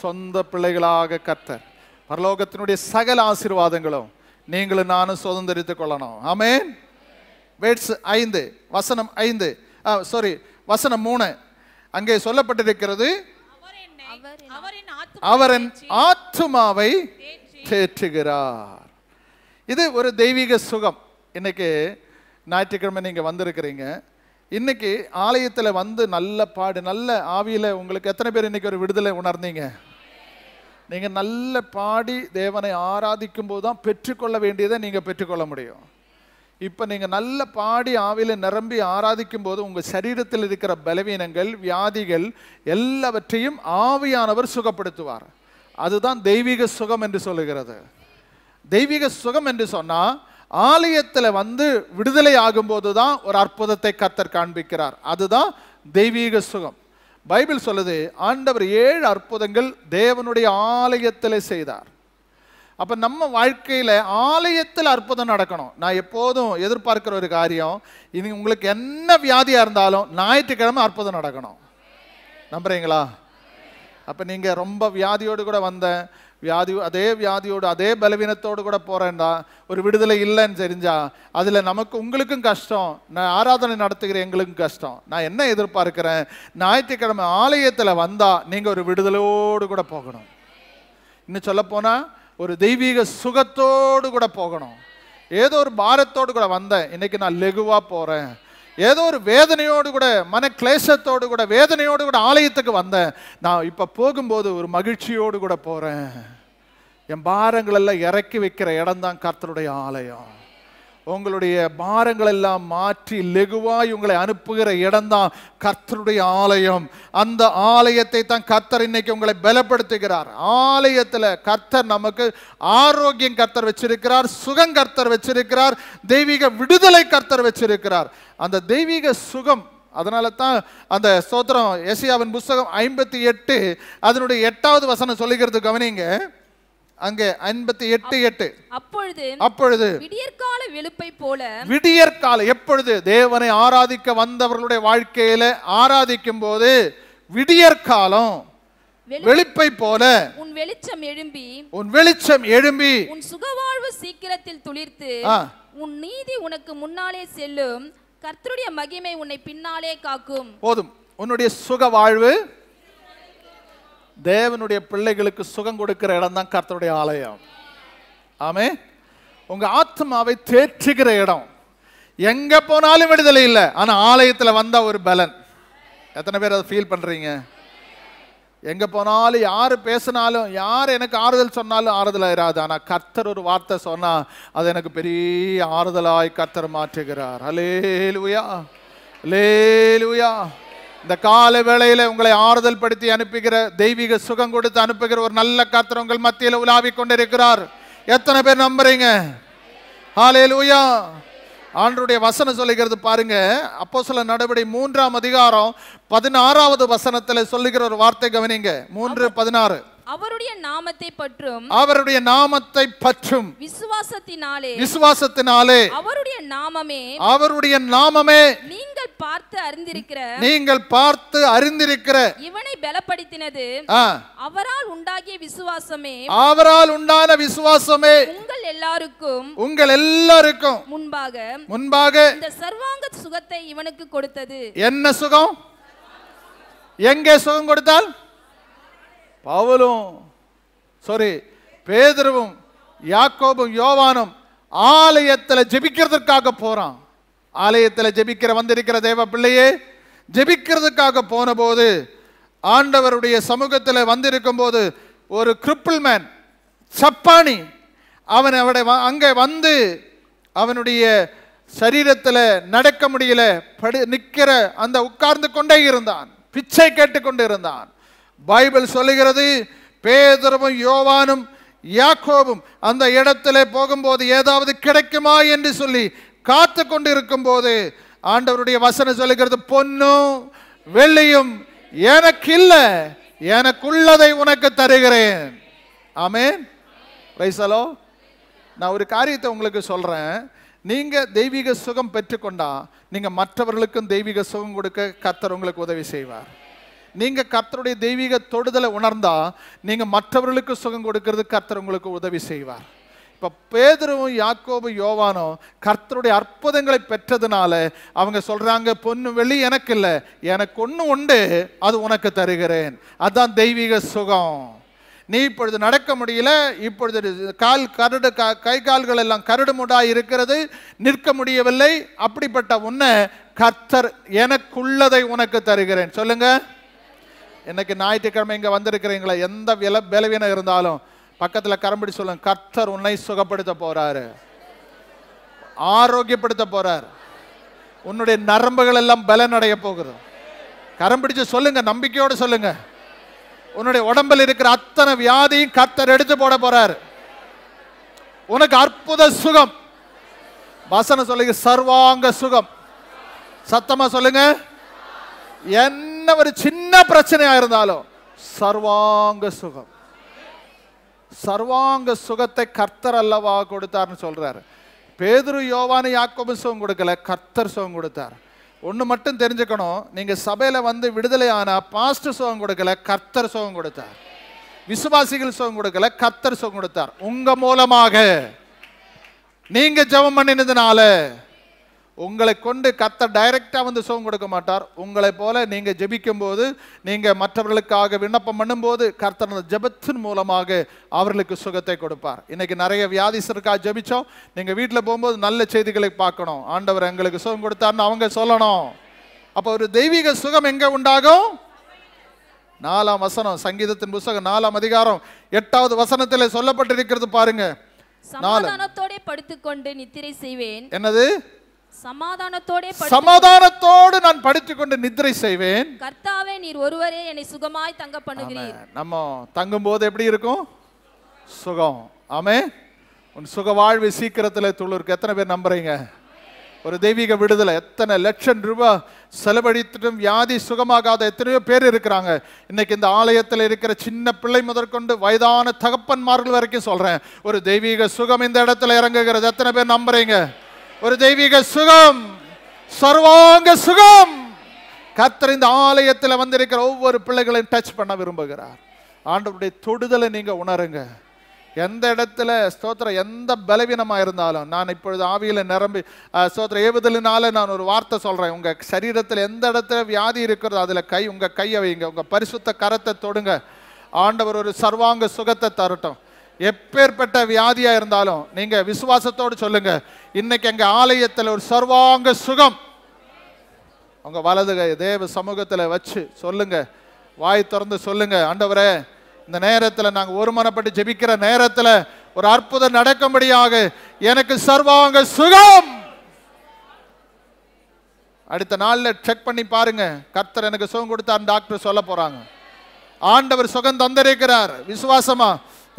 சொந்த பிள்ளைகளாக கர்த்தர் பரலோகத்தினுடைய சகல ஆசீர்வாதங்களும் நீங்களும் நானும் சுதந்திரித்துக் கொள்ளணும். ஆமென். வேர்ட்ஸ் 5 வசனம் 5 வசனம் 3 அங்கே சொல்லப்பட்டிருக்கிறது, அவரின் ஆத்துமாவை தேற்றுகிறார். இது ஒரு தெய்வீக சுகம். இன்னைக்கு ஞாயிற்றுக்கிழமை நீங்கள் வந்திருக்கிறீங்க. இன்னைக்கு ஆலயத்தில் வந்து நல்ல பாடு, நல்ல ஆவியில் உங்களுக்கு எத்தனை பேர் இன்னைக்கு ஒரு விடுதலை உணர்ந்தீங்க? நீங்கள் நல்ல பாடி தேவனை ஆராதிக்கும் போது தான் பெற்றுக்கொள்ள வேண்டியதை நீங்கள் பெற்றுக்கொள்ள முடியும். இப்போ நீங்கள் நல்ல பாடி ஆவியில் நிரம்பி ஆராதிக்கும் போது உங்கள் சரீரத்தில் இருக்கிற பலவீனங்கள், வியாதிகள் எல்லாவற்றையும் ஆவியானவர் சுகப்படுத்துவார். அதுதான் தெய்வீக சுகம் என்று சொல்லுகிறது. தெய்வீக சுகம் என்று சொன்னால் ஆலயத்தில் வந்து விடுதலை ஆகும்போது தான் ஒரு அற்புதத்தை கர்த்தர் காண்பிக்கிறார். அதுதான் தெய்வீக சுகம். பைபிள் சொல்லுது, ஆண்டவர் 7 அற்புதங்கள் தேவனுடைய ஆலயத்தில் செய்தார். அப்போ நம்ம வாழ்க்கையில் ஆலயத்தில் அற்புதம் நடக்கணும். நான் எப்போதும் எதிர்பார்க்கிற ஒரு காரியம், இனி உங்களுக்கு என்ன வியாதியாக இருந்தாலும் ஞாயிற்றுக்கிழமை அற்புதம் நடக்கணும். நம்புறீங்களா? அப்போ நீங்கள் ரொம்ப வியாதியோடு கூட வந்தேன், அதே வியாதியோடு அதே பலவீனத்தோடு கூட போகிறேன்டா, ஒரு விடுதலை இல்லைன்னு தெரிஞ்சா அதில் நமக்கு உங்களுக்கும் கஷ்டம், நான் ஆராதனை நடத்துகிற எங்களுக்கும் கஷ்டம். நான் என்ன எதிர்பார்க்கிறேன், ஞாயிற்றுக்கிழமை ஆலயத்தில் வந்தால் நீங்கள் ஒரு விடுதலையோடு கூட போகணும். இன்னும் சொல்லப்போனால் ஒரு தெய்வீக சுகத்தோடு கூட போகணும். ஏதோ ஒரு பாரத்தோடு கூட வந்தேன், இன்னைக்கு நான் லெகுவாக போகிறேன். ஏதோ ஒரு வேதனையோடு கூட, மன கிளேசத்தோடு கூட, வேதனையோடு கூட ஆலயத்துக்கு வந்தேன், நான் இப்போ போகும்போது ஒரு மகிழ்ச்சியோடு கூட போகிறேன். என் பாரங்கள் எல்லாம் இறக்கி வைக்கிற இடம் தான் கர்த்தருடைய ஆலயம். உங்களுடைய பாரங்கள் எல்லாம் மாற்றி லெகுவாய் உங்களை அனுப்புகிற இடம் தான் கர்த்தருடைய ஆலயம். அந்த ஆலயத்தை தான் கர்த்தர் இன்னைக்கு உங்களை பலப்படுத்துகிறார். ஆலயத்தில் கர்த்தர் நமக்கு ஆரோக்கியம் கர்த்தர் வச்சிருக்கிறார், சுகம் கர்த்தர் வச்சிருக்கிறார், தெய்வீக விடுதலை கர்த்தர் வச்சிருக்கிறார். அந்த தெய்வீக சுகம், அதனால தான் அந்த ஸ்தோத்திரம் எசேயாவின் புத்தகம் 58 அதனுடைய 8வது வசனம் சொல்லுகிறது. கவனிங்க, அங்கே 58:8. அப்பொழுது விடியற்கால வெளுப்பை போல, விடியற்கால எப்பொழுது தேவனை ஆராதிக்க வந்தவர்களுடைய வாழ்க்கையில ஆராதிக்கும் போது விடியற்காலம் வெளிப்பை போல உன் வெளிச்சம் எழும்பி உன் சுகவாழ்வு சீக்கிரத்தில் துளிர்த்து உன் நீதி உனக்கு முன்னாலே செல்லும், கர்த்தருடைய மகிமை உன்னை பின்னாலே காக்கும். போதும். உன்னுடைய சுகவாழ்வு, தேவனுடைய பிள்ளைகளுக்கு சுகம் கொடுக்கிற இடம் தான் கர்த்தருடைய ஆலயம். ஆமென். உங்க ஆத்மாவை தேற்றுகிற இடம். எங்க போனாலும் விடுதலை இல்லை, ஆனா ஆலயத்தில் வந்தா ஒரு பலன். எத்தனை பேர் அதை ஃபீல் பண்றீங்க? எங்க போனாலும் யாரு பேசினாலும் யார் எனக்கு ஆறுதல் சொன்னாலும் ஆறுதல் இராது. ஆனா கர்த்தர் ஒரு வார்த்தை சொன்னா அது எனக்கு பெரிய ஆறுதலாய் கர்த்தர் மாற்றுகிறார். அல்லேலூயா, அல்லேலூயா. இந்த கால வேளையில உங்களை ஆறுதல் படுத்தி அனுப்புகிற, தெய்வீக சுகம் கொடுத்து அனுப்புகிற ஒரு நல்ல கர்த்தர் உங்கள் மத்தியில் உலாவிக் கொண்டிருக்கிறார். எத்தனை பேர் நம்புறீங்க? ஹல்லேலூயா. ஆண்டவருடைய வசனம் சொல்லுகிறது பாருங்க, அப்போஸ்தலர் நடபடி 3ஆம் அதிகாரம் 16வது வசனத்துல சொல்லுகிற ஒரு வார்த்தை கவனிங்க. 3:16. அவருடைய நாமத்தை பற்றும், அவருடைய நாமத்தை பற்றும் விசுவாசத்தினாலே, விசுவாசத்தினாலே அவருடைய நாமமே, அவருடைய நாமமே நீங்கள் பார்த்து அறிந்திருக்கிற, நீங்கள் பார்த்து அறிந்திருக்கிற இவனை பலப்படுத்தினது. அவரால் உண்டாகிய விசுவாசமே, அவரால் உண்டான விசுவாசமே உங்கள் எல்லாருக்கும் முன்பாக இந்த சர்வாங்க சுகத்தை இவனுக்கு கொடுத்தது. என்ன சுகம்? எங்கே சுகம் கொடுத்தால்? பேதுருவும் யாக்கோபும் யோவானும் ஆலயத்தில் ஜெபிக்கிறதுக்காக போறான். ஆலயத்தில் ஜெபிக்கிற வந்திருக்கிற தேவ பிள்ளையே, ஜெபிக்கிறதுக்காக போன போது ஆண்டவருடைய சமூகத்தில் வந்திருக்கும் போது ஒரு கிரிப்பிள் மேன், சப்பானி, அவன் அங்கே வந்து அவனுடைய சரீரத்தில் நடக்க முடியல, நிற்கிற அந்த உட்கார்ந்து கொண்டே இருந்தான், பிச்சை கேட்டுக்கொண்டு இருந்தான். பைபிள் சொல்லுகிறது, பேதுருவும் யோவானும் யாக்கோபும் அந்த இடத்துல போகும்போது ஏதாவது கிடைக்குமா என்று சொல்லி காத்து கொண்டு இருக்கும் போது ஆண்டவருடைய வசனம் சொல்லுகிறது, பொன்னும் வெள்ளியும் எனக்கு இல்ல, எனக்குள்ளதை உனக்கு தருகிறேன். ஆமென். Praise the Lord. நான் ஒரு காரியத்தை உங்களுக்கு சொல்றேன். நீங்க தெய்வீக சுகம் பெற்றுக்கொண்டா நீங்க மற்றவர்களுக்கும் தெய்வீக சுகம் கொடுக்க கர்த்தர் உங்களுக்கு உதவி செய்வார். நீங்க கர்த்தருடைய தெய்வீக தொடுதலை உணர்ந்தா நீங்க மற்றவர்களுக்கு சுகம் கொடுக்கிறது கர்த்தர் உங்களுக்கு உதவி செய்வார். இப்ப பேதுருவும் யாக்கோபும் யோவானும் கர்த்தருடைய அற்புதங்களை பெற்றதுனால அவங்க சொல்றாங்க, பொன்னு வெள்ளி எனக்கு இல்லை, எனக்கு ஒண்ணு உண்டு, அது உனக்கு தருகிறேன். அதான் தெய்வீக சுகம். நீ இப்பொழுது நடக்க முடியல, இப்பொழுது கை கால்கள் எல்லாம் கரடு முடா இருக்கிறது, நிற்க முடியவில்லை, அப்படிப்பட்ட உன்னை கர்த்தர் எனக்குள்ளதை உனக்கு தருகிறேன். சொல்லுங்க. இன்னைக்கு ஞாயிற்றுக்கிழமை இங்க வந்திருக்கிறீங்களா, எந்த பலவீனம் இருந்தாலும் பக்கத்துல கரம்பிடி சொல்லுங்க, கர்த்தர் உன்னை சுகப்படுத்த போறாரு, ஆரோக்கியப்படுத்த போறாரு, உன்னுடைய நரம்புகள் எல்லாம் பலன் அடைய போகுது. கரம்பிடிச்சு சொல்லுங்க, நம்பிக்கையோடு சொல்லுங்க. உன்னுடைய உடம்பில் இருக்கிற அத்தனை வியாதியும் கர்த்தர் எடுத்து போட போறாரு. உனக்கு அற்புத சுகம். வசனம் சொல்லுங்க, சர்வாங்க சுகம். சத்தமா சொல்லுங்க. என்ன ஒரு சின்ன பிரச்சனையா இருந்தாலும் சர்வாங்க சுகம். சர்வாங்க சுகத்தை கர்த்தர் அல்லவா கொடுத்தார்னு சொல்றாரு. பேதுரு யோவானு யாக்கோபு சுகம் கொடுக்கல, கர்த்தர் சுகம் கொடுத்தார். ஒன்று மட்டும் தெரிஞ்சுக்கணும், நீங்க சபையில வந்து விடுதலை ஆனா பாஸ்டர் சுகம் கொடுக்கல, கர்த்தர் சுகம் கொடுத்தார். விசுவாசிகள் சுகம் கொடுக்கல, கர்த்தர் சுகம் கொடுத்தார். உங்க மூலமாக நீங்க ஜெபம் பண்ணினதுனால உங்களை கொண்டு கர்த்தர் டைரக்டா வந்து சுகம் கொடுக்க மாட்டார். உங்களை போல நீங்க ஜெபிக்கும் போது, நீங்க மற்றவர்களுக்காக விண்ணப்பம் பண்ணும்போது கர்த்தர் ஜெபத்தின் மூலமாக அவர்களுக்கு சுகத்தை கொடுப்பார். இன்னைக்கு நிறைய வியாதிசருக்காக ஜெபிச்சோம். நீங்க வீட்டில் போகும்போது நல்ல செய்திகளை பார்க்கணும். ஆண்டவர் எங்களுக்கு சுகம் கொடுத்தார்னு அவங்க சொல்லணும். அப்போ ஒரு தெய்வீக சுகம் எங்க உண்டாகும்? 4ஆம் வசனம், சங்கீதத்தின் புத்தகம் 4ஆம் அதிகாரம் 8வது வசனத்தில் சொல்லப்பட்டிருக்கிறது பாருங்க. சமாதானத்தோடு படுத்துக்கொண்டு நித்திரை செய்வேன். என்னது? சமாதானத்தோடு நான் படுத்துக்கொண்டு நித்திரை செய்வேன். கர்த்தாவே, நீர் ஒருவரே என்னை சுகமாய் தங்க பண்ணுகிறீர். நம்ம தங்கும் போது எப்படி இருக்கும்? சுகம். ஆமென். உன் சுக வாழ்வு சீக்கிரத்தில் துளிர்க்கு. எத்தனை பேர் நம்புறீங்க? ஒரு தெய்வீக விடுதலை. எத்தனை லட்சம் ரூபாய் செலவழித்துட்டும் வியாதி சுகமாகாத எத்தனையோ பேர் இருக்கிறாங்க. இன்னைக்கு இந்த ஆலயத்தில் இருக்கிற சின்ன பிள்ளை முதற்கொண்டு வயதான தகப்பன்மார்கள் வரைக்கும் சொல்றேன், ஒரு தெய்வீக சுகம் இந்த இடத்துல இறங்குகிறது. எத்தனை பேர் நம்புறீங்க? ஒரு தெய்வீக சுகம், சர்வாங்க சுகம். கர்த்தர் இந்த ஆலயத்தில் வந்திருக்கிற ஒவ்வொரு பிள்ளைகளையும் டச் பண்ண விரும்புகிறார். ஆண்டவருடைய தொடுதலை நீங்க உணருங்க. எந்த இடத்துல ஸ்தோத்திரம், எந்த பலவீனமா இருந்தாலும், நான் இப்பொழுது ஆவியில நிரம்பி ஸ்தோத்திரம் ஏவுதலினால நான் ஒரு வார்த்தை சொல்றேன். உங்க சரீரத்தில் எந்த இடத்துல வியாதி இருக்கிறதோ அதுல உங்க கையை வைங்க, உங்க பரிசுத்த கரத்தை தொடுங்க. ஆண்டவர் ஒரு சர்வாங்க சுகத்தை தரட்டும். எப்பேற்பட்ட வியாதியா இருந்தாலும் நீங்க விசுவாசத்தோடு சொல்லுங்க, இன்னைக்கு எங்க ஆலயத்தில் ஒரு சர்வாங்க சுகம். உங்க வலது கை தேவ சமூகத்தில் வச்சு சொல்லுங்க, வாய் திறந்து சொல்லுங்க, ஆண்டவரே இந்த நேரத்தில் நாங்கள் ஒருமனப்பட்டு ஜெபிக்கிற நேரத்தில் ஒரு அற்புதம் நடக்கும்படியாக எனக்கு சர்வாங்க சுகம். அடுத்த நாளில் செக் பண்ணி பாருங்க, கர்த்தர் எனக்கு சுகம் கொடுத்தார் டாக்டர் சொல்ல போறாங்க. ஆண்டவர் சுகம் தந்திருக்கிறார். விசுவாசமா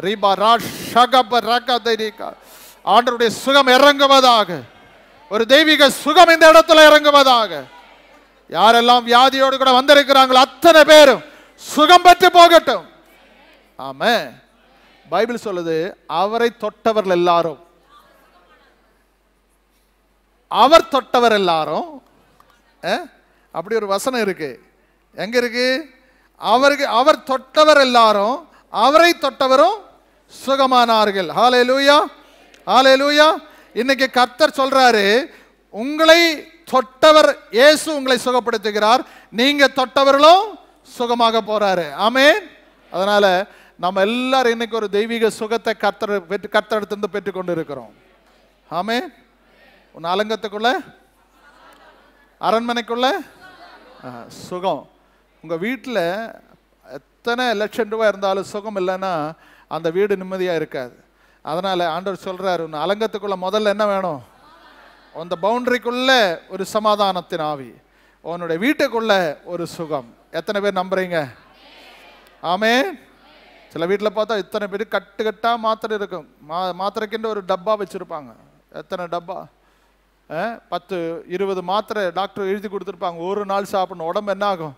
ரீபா ராஷகப ரகதரிகா ஆண்டவருடைய சுகம் இறங்குவதாக, ஒரு தெய்வீக சுகம் இந்த இடத்துல இறங்குவதாக. யாரெல்லாம் வியாதியோடு கூட வந்திருக்கிறாங்களோ அத்தனை பேரும் சுகம் பெற்று போகட்டும். ஆமே. பைபிள் சொல்லுது, அவரை தொட்டவர்கள் எல்லாரும், அவர் தொட்டவர் எல்லாரும், அப்படி ஒரு வசனம் இருக்கு. எங்க இருக்கு? அவருக்கு அவர் தொட்டவர் எல்லாரும், அவரை தொட்டவரும் சுகமானார்கள். ஹல்லேலூயா, ஹல்லேலூயா. இன்னைக்கு கர்த்தர் சொல்றாரு, உங்களை தொட்டவர் இயேசு உங்களை சுகப்படுத்துகிறார், நீங்க தொட்டவர்களும் சுகமாக போறாரு. ஆமென். அதனால நம்ம எல்லாரும் இன்னைக்கு ஒரு தெய்வீக சுகத்தை கர்த்தரிடத்திலிருந்து பெற்றுக் கொண்டு இருக்கிறோம். ஆமென். உன் அலங்கத்துக்குள்ள, அரண்மனைக்குள்ள சுகம். உங்க வீட்டில் எத்தனை லட்சம் ரூபாய் இருந்தாலும் சுகம் இல்லைன்னா அந்த வீடு நிம்மதியா இருக்காது. அதனால ஆண்டவர் சொல்றாரு, உன் அலங்கத்துக்குள்ள முதல்ல என்ன வேணும்? அந்த பவுண்டரிக்குள்ள ஒரு சமாதானத்தின் ஆவி, உன்னுடைய வீட்டுக்குள்ள ஒரு சுகம். எத்தனை பேர் நம்புறீங்க? ஆமென். சில வீட்டில் பார்த்தா இத்தனை பேர் கட்டு கட்டா மாத்திரை இருக்கும். மாத்திரைக்குன்ற ஒரு டப்பா வச்சிருப்பாங்க. எத்தனை டப்பா? 10-20 மாத்திரை டாக்டர் எழுதி கொடுத்துருப்பாங்க. ஒரு நாள் சாப்பிடணும். உடம்பு என்ன ஆகும்?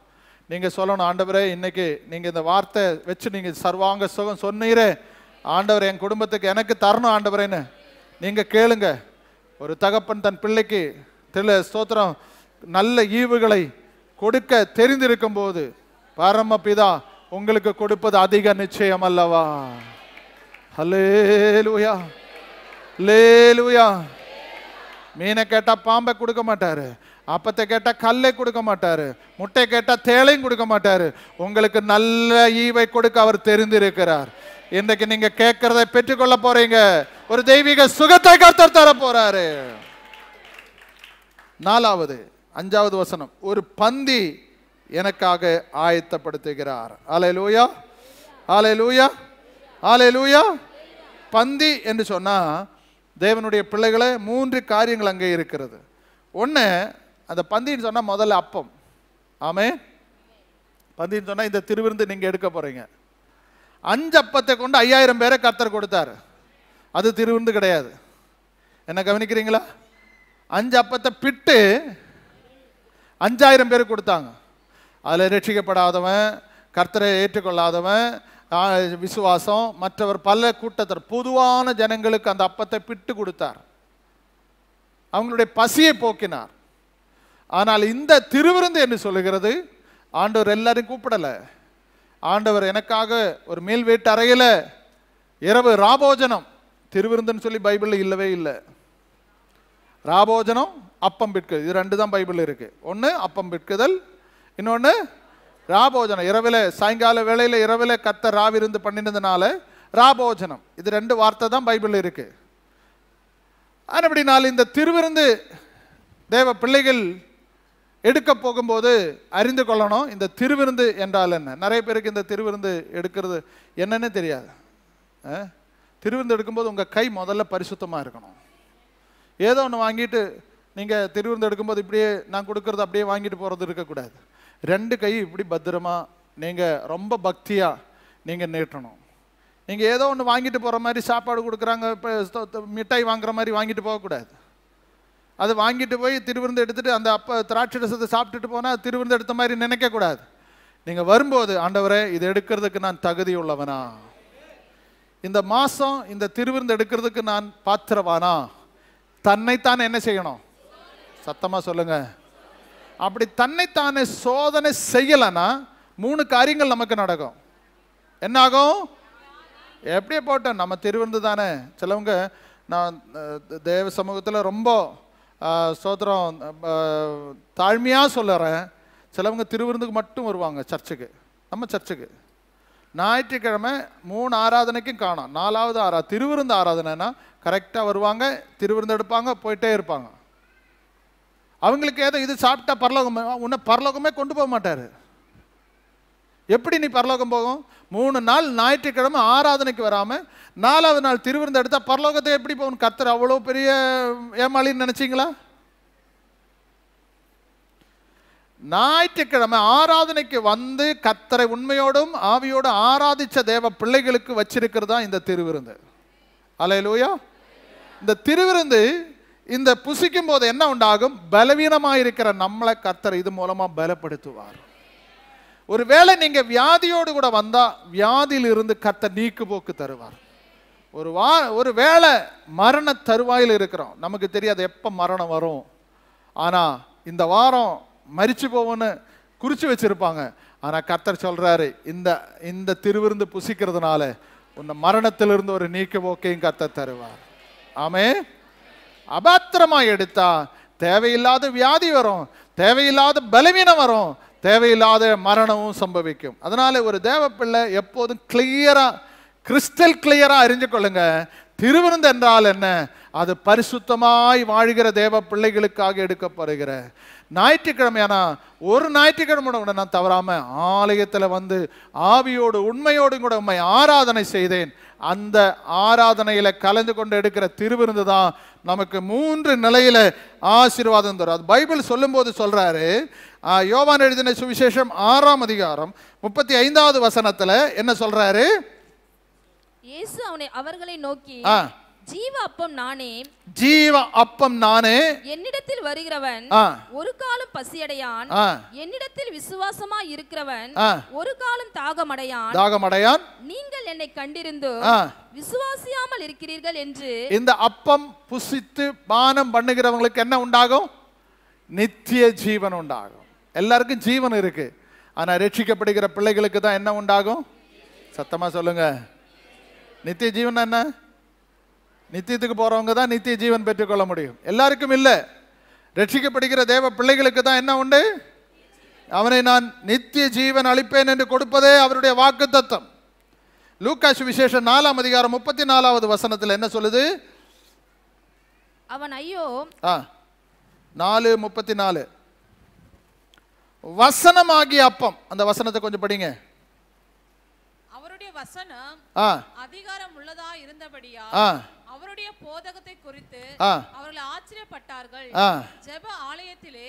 நீங்க சொல்லணும், ஆண்டவரே இன்னைக்கு நீங்க இந்த வார்த்தை வச்சு நீங்க சர்வாங்க சுகம் சொன்னீரே, ஆண்டவர் என் குடும்பத்துக்கு எனக்கு தரணும் ஆண்டவரேன்னு நீங்க கேளுங்க. ஒரு தகப்பன் தன் பிள்ளைக்கு ஸ்தோத்திரம் நல்ல ஈவுகளை கொடுக்க தெரிந்திருக்கும் போது பரமபிதா உங்களுக்கு கொடுப்பது அதிக நிச்சயம் அல்லவா? ஹல்லேலூயா, ஹல்லேலூயா. மீனை கேட்டா பாம்பை கொடுக்க மாட்டாரு, அப்பத்தை கேட்டா கல்லை கொடுக்க மாட்டாரு, முட்டை கேட்டா தேளையும் கொடுக்க மாட்டாரு. உங்களுக்கு நல்ல ஈவை கொடுக்க அவர் தெரிந்திருக்கிறார். இன்றைக்கு நீங்க கேட்கறதை பெற்றுக்கொள்ள போறீங்க. ஒரு தெய்வீக சுகத்தை கர்த்தர் தர போறாரு. 4வது 5வது வசனம், ஒரு பந்தி எனக்காக ஆயத்தப்படுத்துகிறார். அல்லேலூயா, அல்லேலூயா, அல்லேலூயா. பந்தி என்று சொன்னா தேவனுடைய பிள்ளைகளை 3 காரியங்கள் அங்கே இருக்கிறது. ஒன்று, அந்த பந்தின்னு சொன்னால் முதல்ல அப்பம். ஆமே. பந்தின்னு சொன்னால் இந்த திருவிருந்து நீங்கள் எடுக்க போகிறீங்க. 5 அப்பத்தை கொண்டு 5000 பேரை கர்த்தர் கொடுத்தார். அது திருவிருந்து கிடையாது. என்ன கவனிக்கிறீங்களா? 5 அப்பத்தை பிட்டு 5000 பேர் கொடுத்தாங்க. அதில் ரட்சிக்கப்படாதவன், கர்த்தரை ஏற்றுக்கொள்ளாதவன், விசுவாசம் மற்றவர் பல கூட்டத்தர் பொதுவான ஜனங்களுக்கு அந்த அப்பத்தை பிட்டு கொடுத்தார். அவங்களுடைய பசியை போக்கினார். ஆனால் இந்த திருவிருந்து என்று சொல்லுகிறது, ஆண்டவர் எல்லாரையும் கூப்பிடல. ஆண்டவர் எனக்காக ஒரு மேல் வீட்டு அறையில் இரவு ராபோஜனம், திருவிருந்துன்னு சொல்லி பைபிளில் இல்லவே இல்லை. ராபோஜனம், அப்பம் பிற்குதல், இது 2 தான் பைபிள் இருக்கு. ஒன்று அப்பம் பிற்குதல், இன்னொன்று ராபோஜனம். இரவில் சாயங்கால வேளையில் இரவில் கர்த்தர் ராவிருந்து பண்ணினதுனால ராபோஜனம். இது 2 வார்த்தை தான் பைபிள் இருக்கு. அப்படினால் இந்த திருவிருந்து தேவ பிள்ளைகள் எடுக்க போகும்போது அறிந்து கொள்ளணும், இந்த திருவிருந்து என்றால் என்ன. நிறைய பேருக்கு இந்த திருவிருந்து எடுக்கிறது என்னன்னு தெரியாது. திருவிருந்து எடுக்கும்போது உங்கள் கை முதல்ல பரிசுத்தமாக இருக்கணும். ஏதோ ஒன்று வாங்கிட்டு நீங்கள் திருவிருந்து எடுக்கும்போது இப்படியே நான் கொடுக்கறது அப்படியே வாங்கிட்டு போகிறது இருக்கக்கூடாது. 2 கை இப்படி பத்திரமா நீங்கள் ரொம்ப பக்தியாக நீங்கள் நீட்டணும். நீங்கள் ஏதோ ஒன்று வாங்கிட்டு போகிற மாதிரி சாப்பாடு கொடுக்குறாங்க, இப்போ மிட்டாய் வாங்குற மாதிரி வாங்கிட்டு போகக்கூடாது. அது வாங்கிட்டு போய் திருவிருந்து எடுத்துகிட்டு அந்த திராட்சை ரசத்தை சாப்பிட்டுட்டு போனால் திருவிருந்து எடுத்த மாதிரி நினைக்கக்கூடாது. நீங்கள் வரும்போது, ஆண்டவரே இது எடுக்கிறதுக்கு நான் தகுதி உள்ளவனா, இந்த மாதம் இந்த திருவிருந்து எடுக்கிறதுக்கு நான் பாத்திரவானா, தன்னைத்தான் என்ன செய்யணும்? சத்தமாக சொல்லுங்க. அப்படி தன்னைத்தானே சோதனை செய்யலைன்னா 3 காரியங்கள் நமக்கு நடக்கும். என்னாகும்? எப்படியே போட்டேன், நம்ம திருவிருந்து தானே. சிலவங்க நான் தேவ சமூகத்தில் ரொம்ப ஸ்தோத்திரம் தாழ்மையாக சொல்லுறேன். சிலவங்க திருவிருந்துக்கு மட்டும் வருவாங்க சர்ச்சுக்கு, நம்ம சர்ச்சுக்கு. ஞாயிற்றுக்கிழமை 3 ஆராதனைக்கும் காணும், 4வது திருவிருந்து ஆராதனைனா கரெக்டாக வருவாங்க, திருவிருந்து எடுப்பாங்க, போயிட்டே இருப்பாங்க. அவங்களுக்கு ஏதோ இது சாப்பிட்டா பரலோகம், உன்னை பரலோகமே கொண்டு போக மாட்டார். எப்படி நீ பரலோகம் போகும்? 3 நாள் ஞாயிற்றுக்கிழமை ஆராதனைக்கு வராம 4வது நாள் திருவிருந்து எடுத்தா பரலோகத்தை எப்படி போகணும்? கர்த்தர் அவ்வளோ பெரிய ஏமாளின்னு நினைச்சீங்களா? ஞாயிற்றுக்கிழமை ஆராதனைக்கு வந்து கர்த்தரை உண்மையோடும் ஆவியோடும் ஆராதிச்ச தேவ பிள்ளைகளுக்கு வச்சிருக்கிறதா இந்த திருவிருந்து. அல்லேலூயா. இந்த திருவிருந்து இந்த புசிக்கும் போது என்ன உண்டாகும்? பலவீனமாயிருக்கிற நம்மளை கர்த்தர் இது மூலமா பலப்படுத்துவார். ஒருவேளை நீங்க வியாதியோடு கூட வந்தா வியாதியில் இருந்து கர்த்தர் நீக்கு போக்கு தருவார். ஒரு வேளை மரண தருவாயில் இருக்கிறோம், நமக்கு தெரியாது எப்ப மரணம் வரும், ஆனா இந்த வாரம் மரிச்சு போவோன்னு குறிச்சு வச்சிருப்பாங்க. ஆனா கர்த்தர் சொல்றாரு, இந்த திருவிருந்து புசிக்கிறதுனால உன்னை மரணத்திலிருந்து ஒரு நீக்க போக்கையும் கர்த்தர் தருவார். ஆமே. அபாத்திரமா எடுத்தா தேவையில்லாத வியாதி வரும், தேவையில்லாத பலவீனம் வரும், தேவையில்லாத மரணமும் சம்பவிக்கும். அதனால ஒரு தேவ பிள்ளை எப்போதும் கிளியரா, கிறிஸ்டல் கிளியரா அறிஞ்சு கொள்ளுங்க, திருவிருந்து என்றால் என்ன? அது பரிசுத்தமாய் வாழ்கிற தேவ பிள்ளைகளுக்காக எடுக்கப்படுகிற ஞாயிற்றுக்கிழமையானா ஒரு ஞாயிற்றுக்கிழமை கூட நான் தவறாம ஆலயத்தில் வந்து ஆவியோடு உண்மையோடு கூட உண்மை ஆராதனை செய்தேன். அந்த ஆராதனையில கலந்து கொண்டு எடுக்கிற திருவிருந்து தான் நமக்கு 3 நிலையில ஆசீர்வாதம் தரும். அது பைபிள் சொல்லும் போது சொல்றாரு. யோவான் எழுதின சுவிசேஷம் 6ஆம் அதிகாரம் 35வது வசனத்துல என்ன சொல்றாரு? இயேசு அவர்களை நோக்கி, ஜீவ அப்பம் நானே, ஜீவ அப்பம் நானே, என்னிடத்தில் வருகிறவன் ஒரு காலம் பசியடையான், என்னிடத்தில் விசுவாசமா இருக்கிறவன் ஒரு காலம் தாகமடையான். நீங்கள் என்னை கண்டிருந்து விசுவாசியாமல் இருக்கிறீர்கள் என்று. இந்த அப்பம் புசித்து பானம் பண்ணுகிறவங்களுக்கு என்ன உண்டாகும்? நித்திய ஜீவன் உண்டாகும். எல்லாருக்கும் ஜீவன் இருக்கு, ஆனா ரட்சிக்கப்படுகிற பிள்ளைகளுக்கு தான் என்ன உண்டாகும்? சத்தமா சொல்லுங்க. நித்திய ஜீவன் என்ன? நித்தியத்துக்கு போறவங்க தான் நித்திய ஜீவன் பெற்றுக்கொள்ள முடியும். எல்லாருக்கும் இல்லை. ரட்சிக்கப்படுகிற தேவ பிள்ளைகளுக்கு தான் என்ன உண்டு? அவனை நான் நித்திய ஜீவன் அளிப்பேன் என்று கொடுப்பதே அவருடைய வாக்குத்தத்தம். லூக்கா சுவிசேஷம் 4ஆம் அதிகாரம் 34வது வசனத்தில் என்ன சொல்லுது? அவன் ஐயோ 4:34 வசனமாகிய அப்பம். அந்த வசனத்தை கொஞ்சம் படிங்க. அவருடைய வசனம் அதிகாரம் உள்ளதா இருந்தபடியா அவருடைய போதகத்தை குறித்து அவர்கள் ஆச்சரியப்பட்டார்கள். ஜெப ஆலயத்திலே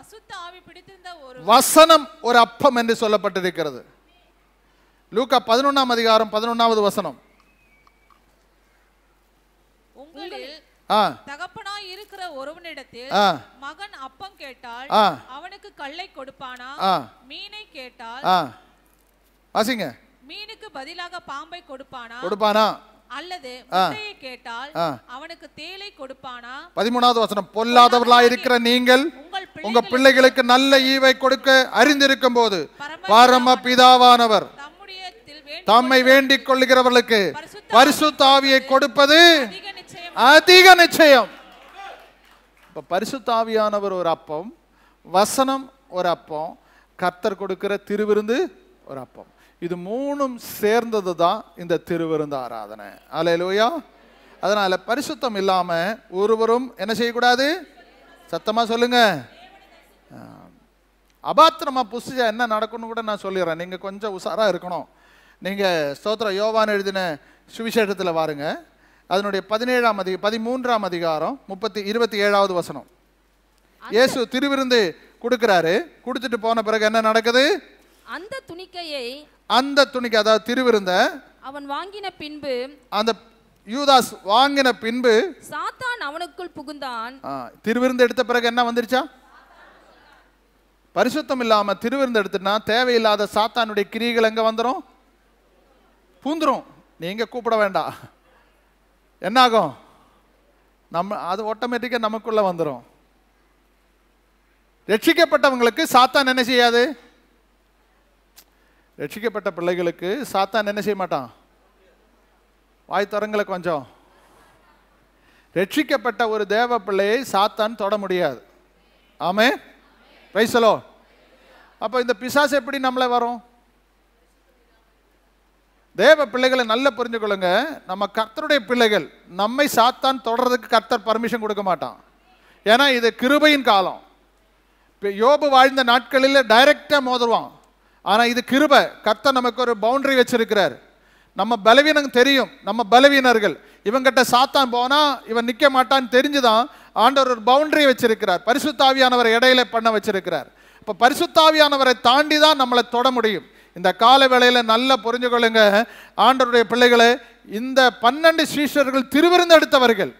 அசுத்த ஆவி பிடித்திருந்த ஒரு வசனம் ஒரு அப்பம் என்று சொல்லப்பட்டிருக்கிறது. லூக்கா 11ஆம் அதிகாரம் 11வது வசனம். உங்களில் தகப்பனாய் இருக்கிற ஒருவனிடத்தில் மகன் அப்பம் கேட்டால் அவனுக்கு கல்லை கொடுப்பானா? மீனை கேட்டால் வாசிங்க, மீனுக்கு பதிலாக பாம்பை கொடுப்பானா? அல்லது முட்டையை கேட்டால் அவனுக்கு தேளை கொடுப்பானா? 13வது வசனம். பொல்லாதவர்களாய் இருக்கிற நீங்கள் உங்க பிள்ளைகளுக்கு நல்ல ஈவை கொடுக்க அறிந்திருக்கும் போது பரம பிதாவானவர் தம்மை வேண்டிக் கொள்ளுகிறவர்களுக்கு பரிசுத்த ஆவியை கொடுப்பது அதிக நிச்சயம். இப்ப பரிசுத்த ஆவியானவர் ஒரு அப்பம், வசனம் ஒரு அப்பம், கர்த்தர் கொடுக்கிற திருவிருந்து ஒரு அப்பம். இது 3ம் சேர்ந்தது தான் இந்த திருவிருந்து ஆராதனை. அல்லேலூயா. அதனால பரிசுத்தம் இல்லாம ஒருவரும் என்ன செய்யக்கூடாது? சத்தமா சொல்லுங்க. அபாத்திரமா புசிச்சா என்ன நடக்கும்னு கூட நான் சொல்லிடுறேன், நீங்க கொஞ்சம் உஷாரா இருக்கணும். நீங்க ஸ்தோத்திர யோவான் எழுதின சுவிசேஷத்தில் பாருங்க, அதனுடைய 13ஆம் அதிகாரம் 27வது வசனம். இயேசு திருவிருந்து கொடுக்கிறாரு. கொடுத்துட்டு போன பிறகு என்ன நடக்குது? அந்த துணிக்கை அதாவது திருவிருந்த அவன் வாங்கின பின்பு, அந்த யூதாஸ் வாங்கின பின்பு சாத்தான் அவனுக்குள் புகுந்தான். திருவிருந்து எடுத்த பிறகு என்ன வந்துருச்சா? பரிசுத்தம் இல்லாம திருவிருந்து எடுத்துனா தேவையில்லாத சாத்தானுடைய கிரியைகள் எங்க வந்துடும்? பூந்துரும். நீங்க கூப்பிட வேண்டாம். என்னாகும்? அது ஆட்டோமேட்டிக்கா நமக்குள்ள வந்துடும். ரட்சிக்கப்பட்டவங்களுக்கு சாத்தான் என்ன செய்யாது? ரட்சிக்கப்பட்ட பிள்ளைகளுக்கு சாத்தான் என்ன செய்ய மாட்டான்? வாய் தரங்களை கொஞ்சம். ரட்சிக்கப்பட்ட ஒரு தேவ பிள்ளையை சாத்தான் தொட முடியாது. ஆமே, பிரைஸ் தி லார்ட். அப்போ இந்த பிசாசு எப்படி நம்மளை வரும்? தேவ பிள்ளைகளை நல்லா புரிஞ்சுக்கொள்ளுங்க. நம்ம கர்த்தருடைய பிள்ளைகள், நம்மை சாத்தான் தொடர்றதுக்கு கர்த்தர் பர்மிஷன் கொடுக்க மாட்டான். ஏன்னா இது கிருபையின் காலம். யோபு வாழ்ந்த நாட்களில் டைரக்டா மோதுவான். ஆனா இது கிருபை. கர்த்தர் நமக்கு ஒரு பவுண்டரி வச்சிருக்கிறார். நம்ம பலவீனம் தெரியும், நம்ம பலவீனர்கள். இவங்கிட்ட சாத்தான் போனா இவன் நிக்க மாட்டான்னு தெரிஞ்சுதான் ஆண்டவர் ஒரு பவுண்டரி வச்சிருக்கிறார். பரிசுத்த ஆவியானவரை இடையில பண்ண வச்சிருக்கிறார். இப்ப பரிசுத்த ஆவியானவரை தாண்டி தான் நம்மளை தொட முடியும். இந்த கால வேளையில நல்லா புரிஞ்சு கொள்ளுங்க ஆண்டவருடைய பிள்ளைகளை. இந்த 12 சீஷர்கள் திருவிருந்து எடுத்தவர்கள்.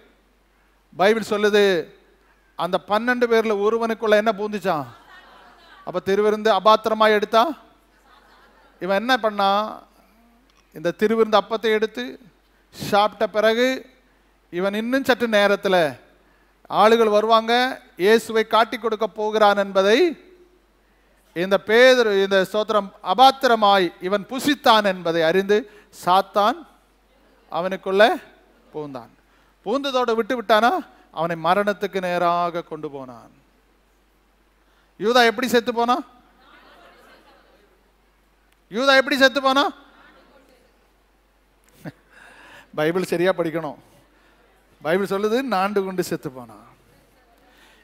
பைபிள் சொல்லுது அந்த 12 பேர்ல ஒருவனுக்குள்ள என்ன பூந்துச்சான்? அப்ப திருவிருந்து அபாத்திரமா எடுத்தா இவன் என்ன பண்ணா? இந்த திருவிருந்து அப்பத்தை எடுத்து சாப்பிட்ட பிறகு இவன் இன்னும் சற்று நேரத்தில் ஆளுகள் வருவாங்க, இயேசுவை காட்டி கொடுக்க போகிறான் என்பதை இந்த பேதுரு இந்த ஸ்தோத்திரம் அபாத்திரமாய் இவன் புசித்தான் என்பதை அறிந்து சாத்தான் அவனுக்குள்ள பூந்தான். பூந்ததோடு விட்டு விட்டானா அவனை மரணத்துக்கு நேராக கொண்டு போனான். யூதா எப்படி செத்து போனா? யூதா எப்படி செத்து போனா? பைபிள் சரியா படிக்கணும். பைபிள் சொல்லுது நாண்டு கொண்டு செத்து போனான்.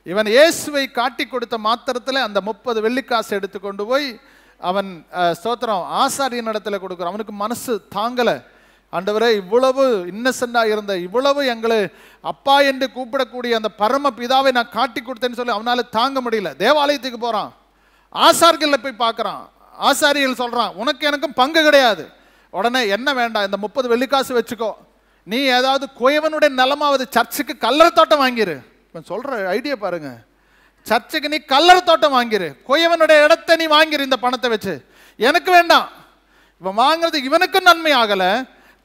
இவன் இயேசுவை காட்டி கொடுத்த மாத்திரத்தில் அந்த 30 வெள்ளிக்காசு எடுத்து கொண்டு போய் அவன் ஸ்தோத்திரம் ஆசாரியன் இடத்துல கொடுக்குறான். அவனுக்கு மனசு தாங்கலை. ஆண்டவரே, இவ்வளவு இன்னசென்டா இருந்த, இவ்வளவு எங்களை அப்பா என்று கூப்பிடக்கூடிய அந்த பரம பிதாவை நான் காட்டி கொடுத்தேன்னு சொல்லி அவனால தாங்க முடியல. தேவாலயத்துக்கு போறான், ஆசாரிகளில் போய் பார்க்குறான். ஆசாரிகள் சொல்றான் உனக்கு எனக்கும் பங்கு கிடையாது. உடனே என்ன வேண்டாம், இந்த 30 வெள்ளிக்காசு வச்சுக்கோ, நீ ஏதாவது குயவனுடைய நிலமாவது சர்ச்சுக்கு கல்லறை தோட்டம் வாங்கிரு. சொல்ற ஐடியா பாருங்க, சர்ச்சுக்கு நீ கல்லறை தோட்டம் வாங்கிரு, குயவனுடைய இடத்தை நீ வாங்கிரு இந்த பணத்தை வச்சு. எனக்கு வேண்டாம், இவன் வாங்குறது இவனுக்கும் நன்மை ஆகல,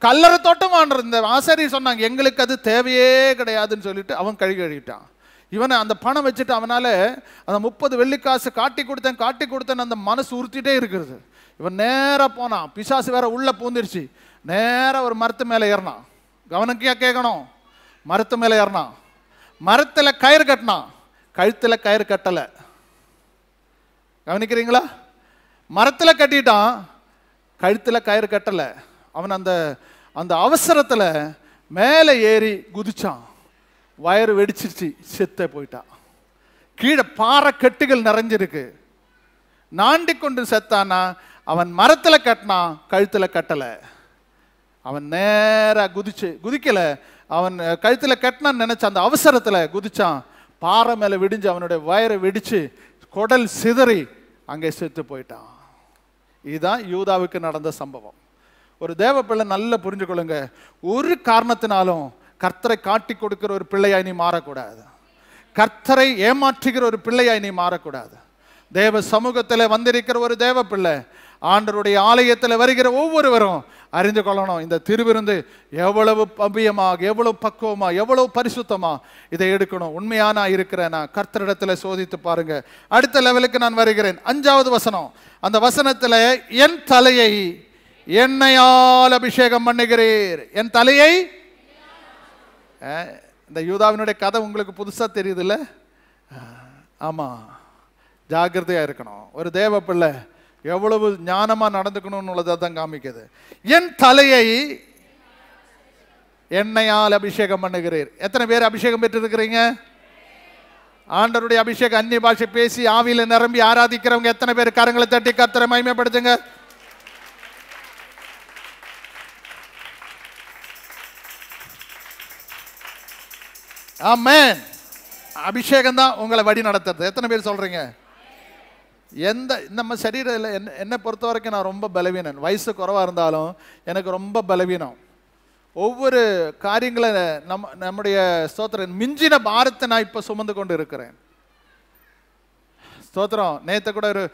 கல்லறை தோட்டம் வாங்குறது. இந்த ஆசாரியர் சொன்னாங்க எங்களுக்கு அது தேவையே கிடையாதுன்னு சொல்லிட்டு அவன் கழுவிட்டான். இவனை அந்த பணம் வச்சுட்டு அவனால அந்த 30 வெள்ளிக்காசு காட்டி கொடுத்தேன் அந்த மனசு உறுத்திட்டே இருக்கிறது. இவன் நேராக போனான், பிசாசு வேற உள்ள பூந்துருச்சு. நேராக ஒரு மரத்து மேலே ஏறினான். கவனக்கியா கேட்கணும், மரத்து மேலே ஏறினான். மரத்தில் கயிறு கட்டினான், கழுத்தில் கயிறு கட்டலை. கவனிக்கிறீங்களா? மரத்தில் கட்டிட்டான், கழுத்தில் கயிறு கட்டலை. அவன் அந்த அந்த அவசரத்தில் மேலே ஏறி குதிச்சான். வயிறு வெடிச்சிருச்சு, செத்த போயிட்டான். கீழே பாறை கட்டுகள் நிறைஞ்சிருக்கு. நாண்டி கொண்டு செத்தானா? அவன் மரத்தில் கட்டினான், கழுத்தில் கட்டலை. அவன் நேராக குதிக்கலை, அவன் கழுத்தில் கட்டினான்னு நினைச்ச அந்த அவசரத்தில் குதிச்சான். பாறை மேலே விடிஞ்சு அவனுடைய வயிறு வெடிச்சு குடல் சிதறி அங்கே செத்து போயிட்டான். இதுதான் யூதாவுக்கு நடந்த சம்பவம். ஒரு தேவ பிள்ளை நல்லா புரிஞ்சுக்கொள்ளுங்க, ஒரு காரணத்தினாலும் கர்த்தரை காட்டி கொடுக்கிற ஒரு பிள்ளையாய் நீ மாறக்கூடாது. கர்த்தரை ஏமாற்றுகிற ஒரு பிள்ளையாய் நீ மாறக்கூடாது. தேவ சமூகத்தில் வந்திருக்கிற ஒரு தேவ பிள்ளை, ஆண்டவருடைய ஆலயத்தில் வருகிற ஒவ்வொருவரும் அறிந்து கொள்ளணும், இந்த திருவிருந்து எவ்வளவு பவ்யமாக, எவ்வளவு பக்குவமா, எவ்வளவு பரிசுத்தமா இதை எடுக்கணும். உண்மையான இருக்கிறேன், கர்த்தரிடத்தில் சோதித்து பாருங்க. அடுத்த லெவலுக்கு நான் வருகிறேன். 5வது வசனம். அந்த வசனத்தில் என் தலையை எண்ணெயால் அபிஷேகம் பண்ணுகிறீர். என் தலையை, இந்த யூதாவினுடைய கதை உங்களுக்கு புதுசா தெரியுது இல்ல? ஆமா, ஜாக்கிரதையா இருக்கணும். ஒரு தேவ பிள்ளை எவ்வளவு ஞானமா நடந்துக்கணும்னு உள்ளதான் காமிக்குது. என் தலையை எண்ணெயால் அபிஷேகம் பண்ணுகிறீர். எத்தனை பேர் அபிஷேகம் பெற்று இருக்கிறீங்க? ஆண்டவருடைய அபிஷேகம், அந்நிய பாஷை பேசி ஆவியில நிரம்பி ஆராதிக்கிறவங்க எத்தனை பேர்? கரங்களை தட்டி கர்த்தரை மகிமைப்படுத்துங்க. ஆமென். அபிஷேகம் தான் உங்களை வழி நடத்துறது. எத்தனை பேர் சொல்றீங்க? நம்ம சரீரத்தில் என்னை பொறுத்த வரைக்கும் நான் ரொம்ப பலவீனன். வயசு குறைவாக இருந்தாலும் எனக்கு ரொம்ப பலவீனம். ஒவ்வொரு காரியங்களை நம்முடைய ஸ்தோத்திரம் மிஞ்சின பாரத்தை நான் இப்போ சுமந்து கொண்டு இருக்கிறேன். ஸ்தோத்திரம். நேற்று கூட ஒரு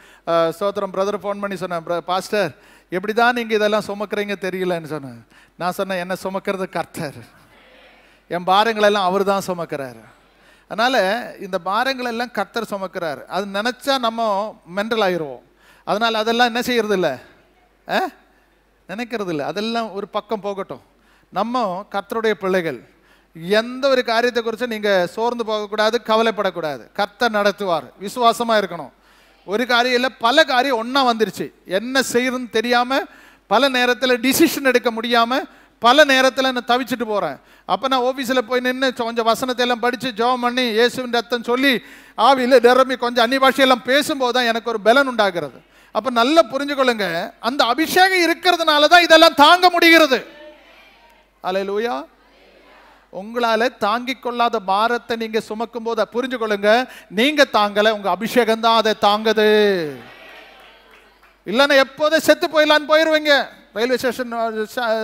ஸ்தோத்திரம் பிரதர் ஃபோன் பண்ணி சொன்னேன், பாஸ்டர் எப்படி தான் நீங்கள் இதெல்லாம் சுமக்கிறீங்க தெரியலன்னு சொன்னேன். நான் சொன்னேன், என்ன சுமக்கிறது கர்த்தர், என் பாரங்களெல்லாம் அவர் தான் சுமக்கிறார். அதனால் இந்த பாரங்கள் எல்லாம் கர்த்தர் சுமக்கிறார். அது நினச்சா நம்ம மென்டல் ஆகிடுவோம். அதனால் அதெல்லாம் என்ன செய்யறது இல்லை, நினைக்கிறது இல்லை. அதெல்லாம் ஒரு பக்கம் போகட்டும். நம்ம கர்த்தருடைய பிள்ளைகள். எந்த ஒரு காரியத்தை குறித்து நீங்கள் சோர்ந்து போகக்கூடாது, கவலைப்படக்கூடாது. கர்த்தர் நடத்துவார். விசுவாசமாக இருக்கணும். ஒரு காரியம் இல்லை, பல காரியம் ஒன்றா வந்துருச்சு. என்ன செய்யறதுன்னு தெரியாமல், பல நேரத்தில் டிசிஷன் எடுக்க முடியாமல், பல நேரத்தில் நான் தவிச்சுட்டு போகிறேன். அப்போ நான் ஆஃபீஸில் போய் நின்று கொஞ்சம் வசனத்தை எல்லாம் படித்து ஜெபம் பண்ணி இயேசுவின் ரத்தம் சொல்லி ஆவியில் நிரம்பி கொஞ்சம் அந்நிய பாஷையெல்லாம் பேசும்போது தான் எனக்கு ஒரு பலன் உண்டாகிறது. அப்ப நல்லா புரிஞ்சுக்கொள்ளுங்க, அந்த அபிஷேகம் இருக்கிறதுனால தான் இதெல்லாம் தாங்க முடிகிறது. அல்லேலூயா. உங்களால தாங்கிக் கொள்ளாத பாரத்தை நீங்க சுமக்கும் போது புரிஞ்சு கொள்ளுங்க, நீங்க தாங்கல, உங்க அபிஷேகம் தான் அதை தாங்குது. இல்லைன்னா எப்போதே செத்து போயிடலான்னு போயிடுவீங்க. ரயில்வே ஸ்டேஷன்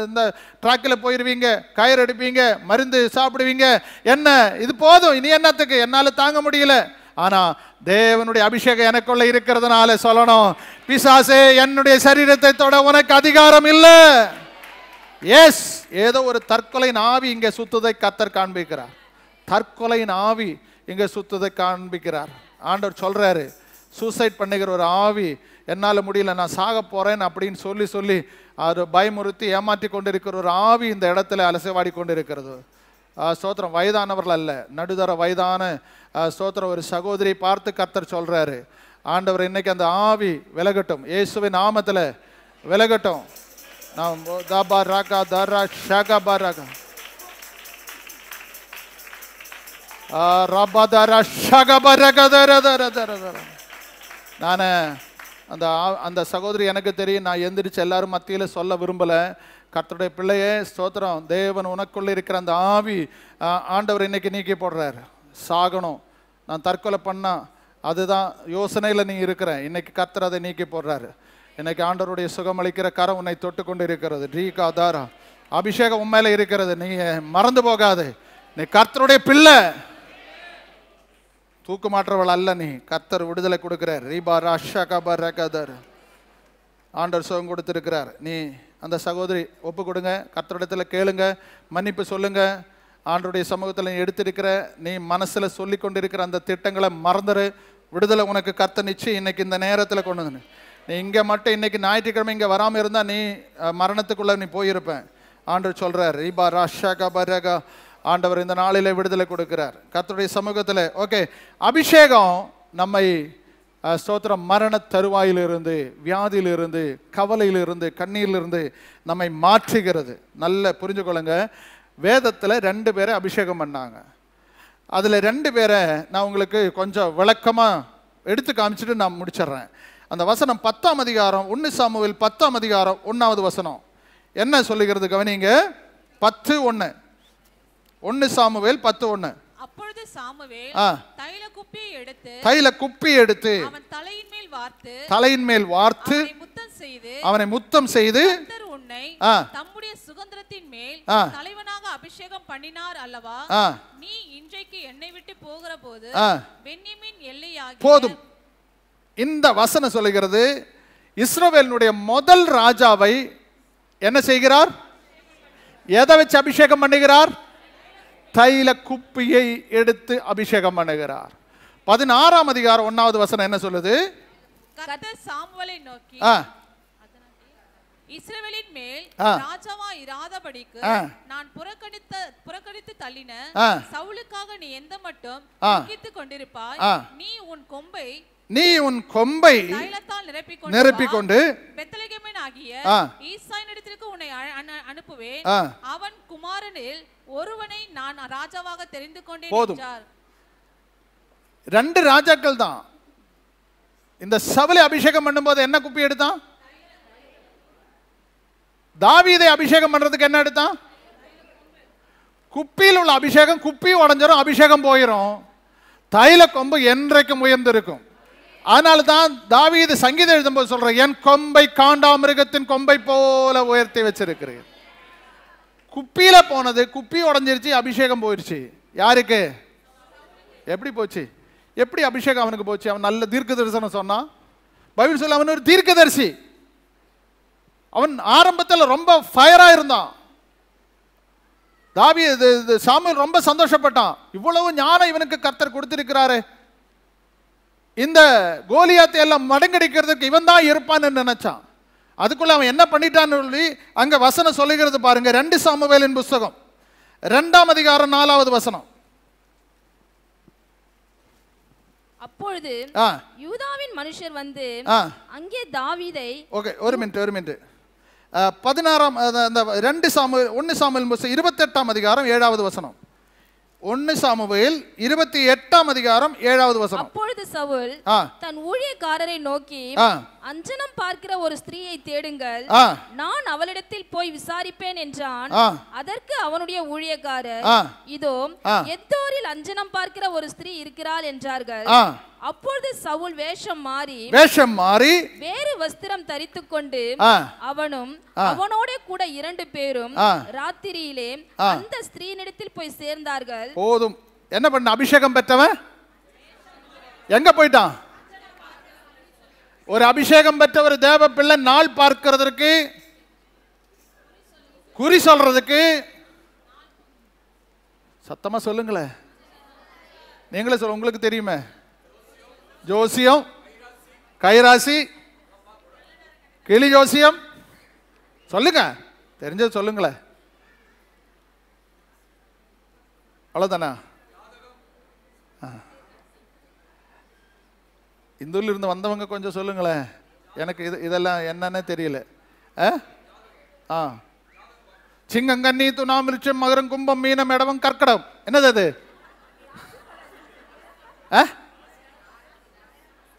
இந்த ட்ராக்கில் போயிடுவீங்க, கயிறு எடுப்பீங்க, மருந்து சாப்பிடுவீங்க. என்ன இது போதும், இனி என்னத்துக்கு, என்னால் தாங்க முடியல. ஆனா தேவனுடைய அபிஷேகம் எனக்குள்ள இருக்கிறதுனால சொல்லணும், பிசாசே என்னுடைய சரீரத்தை தொட உனக்கு அதிகாரம் இல்லை. எஸ், ஏதோ ஒரு தற்கொலையின் ஆவி இங்கே சுத்துதை கர்த்தர் காண்பிக்கிறார். தற்கொலையின் ஆவி இங்கே சுத்துதை காண்பிக்கிறார். ஆண்டவர் சொல்றாரு, சூசைட் பண்ணுகிற ஒரு ஆவி, என்னால் முடியல, நான் சாக போறேன் அப்படின்னு சொல்லி சொல்லி அது பயமுறுத்தி ஏமாற்றி கொண்டிருக்கிற ஒரு ஆவி இந்த இடத்துல அலசவாடி கொண்டிருக்கிறது. ஸ்தோத்திரம். வயதானவர்கள் அல்ல, நடுத்தர வயதான ஸ்தோத்திரம் ஒரு சகோதரி பார்த்து கர்த்தர் சொல்றாரு, ஆண்டவர் இன்னைக்கு அந்த ஆவி விலகட்டும், இயேசுவின் நாமத்தில் விலகட்டும். நான் அந்த சகோதரி எனக்கு தெரியும், நான் எந்திரிச்சு எல்லாரும் மத்தியில் சொல்ல விரும்பல. கர்த்தருடைய பிள்ளையே ஸ்தோத்திரம், தேவன் உனக்குள்ள இருக்கிற அந்த ஆவி ஆண்டவர் இன்னைக்கு நீக்கி போடுறாரு. சாகணும், நான் தற்கொலை பண்ணா அதுதான் யோசனையில் நீ இருக்கிற, இன்னைக்கு கர்த்தர் அதை நீக்கி போடுறாரு. இன்னைக்கு ஆண்டவருடைய சுகமளிக்கிற கரம் உன்னை தொட்டு கொண்டு இருக்கிறது. ரீகா தாரா, அபிஷேகம் உண்மையில இருக்கிறது, நீ மறந்து போகாது. நீ கர்த்தருடைய பிள்ளை, தூக்கு மாற்றவள் அல்ல நீ. கர்த்தர் விடுதலை கொடுக்கிறார். ரீபா ராஷா கபர், ஆண்டவர் சுகம் கொடுத்திருக்கிறார். நீ அந்த சகோதரி ஒப்பு கொடுங்க, கர்த்தரிடத்தில் கேளுங்க, மன்னிப்பு சொல்லுங்க. ஆண்டவருடைய சமூகத்தில் நீ எடுத்திருக்கிற, நீ மனசில் சொல்லி கொண்டிருக்கிற அந்த திட்டங்களை மறந்துரு. விடுதலை உனக்கு கர்த்தர் நிச்சயம் இன்னைக்கு இந்த நேரத்தில் கொண்டு வந்து. நீ இங்கே மட்டும் இன்னைக்கு ஞாயிற்றுக்கிழமை இங்கே வராமல் இருந்தால் நீ மரணத்துக்குள்ளே நீ போயிருப்பேன். ஆண்டவர் சொல்கிறார், ரீபா ராஷா கபரகா, ஆண்டவர் இந்த நாளில் விடுதலை கொடுக்கிறார் கர்த்தருடைய சமூகத்தில். ஓகே, அபிஷேகம் நம்மை ஸ்தோத்திரம் மரண தருவாயிலிருந்து, வியாதியிலிருந்து, கவலையிலிருந்து, கண்ணீரிலிருந்து நம்மை மாற்றுகிறது. நல்ல புரிஞ்சுக்கொள்ளுங்க, வேதத்தில் 2 பேரை அபிஷேகம் பண்ணாங்க. அதில் 2 பேரை நான் உங்களுக்கு கொஞ்சம் விளக்கமாக எடுத்து காமிச்சிட்டு நான் முடிச்சிடுறேன். அந்த வசனம் 10ஆம் அதிகாரம் 1 சாமுவேல் 10ஆம் அதிகாரம் 1வது வசனம் என்ன சொல்லுகிறது கவனிங்க. 10:1 1 சாமுவேல் 10:1. அப்பொழுது சாமுவேல் தைல குப்பி எடுத்து அவன் தலையின் மேல் வார்த்து அவனை முத்தம் செய்து உன்னை தம்முடைய சுகந்திரத்தின் மேல் தலைவனாக அபிஷேகம் பண்ணினார் அல்லவா, நீ இன்றைக்கு என்னை விட்டு போகிற போது பென்யமீன் எல்லையாகிய போதும். இந்த வசனம் சொல்லுகிறது, இஸ்ரவேலினுடைய முதல் ராஜாவை என்ன செய்கிறார்? எதை வச்சு அபிஷேகம் பண்ணுகிறார்? தைல குப்பியை எடுத்து அபிஷேகம் பண்ணுகிறார். 16ஆம் அதிகாரம் 1வது வசனம் என்ன சொல்லுது? கர்த்தர் சாமுவேலை நோக்கி, இஸ்ரவேலின் மேல் ராஜாவா இராதபடிக்கு நான் புறக்கணித்து தள்ளின சவுலுக்காக நீ எந்த மட்டும் துக்கித்துக் கொண்டிருப்பாய்? நீ உன் கொம்பை நிரப்பிக் கொண்டு பெத்லகேமின் ஆகிய ஈசாயினிடத்திற்கு உன்னை அனுப்புவேன். அவன் குமாரனில் ஒருவனை நான் ராஜாவாக தெரிந்து கொண்டேன் என்றார். 2 ராஜாக்கள் தான். இந்த சவுலை அபிஷேகம் பண்ணும்போது என்ன குப்பி எடுத்தான்? தாவீதை அபிஷேகம் பண்றதுக்கு என்ன எடுத்தான்? குப்பியில் உள்ள அபிஷேகம் குப்பி உடைஞ்சிரும், அபிஷேகம் போயிடும். தைல கொம்பு என்றைக்கும் உயர்ந்திருக்கும். அதனால தான் தாவீது சங்கீதம் எழுதும்போது சொல்ற, என் கொம்பை காண்டாமிருகத்தின் கொம்பை போல உயர்த்தி வச்சிருக்கிறேன். குப்பியில போனது, குப்பி உடைஞ்சிருச்சு, அபிஷேகம் போயிடுச்சு. யாருக்கு? எப்படி போச்சு? எப்படி அபிஷேகம் அவனுக்கு போச்சு? அவன் நல்ல தீர்க்க தரிசனம் சொன்னான். பைபிள் சொல்ல அவன் ஒரு தீர்க்கதரிசி. அவன் ஆரம்பத்தில் ரொம்ப ஃபயரா இருந்தான். தாவீது சாமுவேல் ரொம்ப சந்தோஷப்பட்டான், இவ்வளவு ஞானம் இவனுக்கு கர்த்தர் கொடுத்திருக்கிறாரு, இந்த கோலியாத்தை எல்லாம் மடங்கடிக்கிறதுக்கு இவன் தான் இருப்பான்னு நினைச்சான். அதுக்குள்ள அவன் என்ன பண்ணிட்டான்னு சொல்லி அங்க வசனம் சொல்லுகிறது பாருங்க. 2 சாமுவேலின் புஸ்தகம் 2ஆம் அதிகாரம் 4வது வசனம். அப்பொழுது யூதாவின் மனுஷர் வந்து அங்கே தாவீதை, ஓகே ஒரு மினிட் 16ஆம் 1 சாமுவேல் 28ஆம் அதிகாரம் 7வது வசனம். 1 சாமுவேல் 28ஆம் அதிகாரம் 7வது வசனம். அப்பொழுது சவுல் தன் ஊழியக்காரரை நோக்கி, அஞ்சனம் பார்க்கிற ஒரு ஸ்திரீயை தேடுங்கள், நான் அவளிடத்தில் போய் விசாரிப்பேன் என்றான். அதற்கு அவனுடைய ஊழியக்காரர், இதோ எத்தோரில் அஞ்சனம் பார்க்கிற ஒரு ஸ்திரீ இருக்கிறாள் என்றார்கள். அப்பொழுது சவுல் வேஷம் மாறி வேறு வஸ்திரம் தரித்துக் கொண்டு அவனும் அவனோட கூட 2 பேரும் ராத்திரியிலே அந்த ஸ்திரீனிடத்தில் போய் சேர்ந்தார்கள். போதும். என்ன பண்ண? அபிஷேகம் பெற்றவன் எங்க போயிட்டான்? ஒரு அபிஷேகம் பெற்ற ஒரு தேவ பிள்ளை நாள் பார்க்கிறதுக்கு, குறி சொல்றதுக்கு, சத்தமா சொல்லுங்களேன், நீங்களே சொல்ல, உங்களுக்கு தெரியுமே, ஜோசியம், கைராசி, கிளி ஜோசியம், சொல்லுங்க, தெரிஞ்சது சொல்லுங்களேன். அவ்வளோதானா? இந்தூர்ல இருந்து வந்தவங்க கொஞ்சம் சொல்லுங்களேன், எனக்கு இதெல்லாம் என்னன்னு தெரியல. சிங்கங்கன்னி துணாமிருச்சம் மகரம் கும்பம் மீனம் இடவம் கற்கடம், என்னது அது?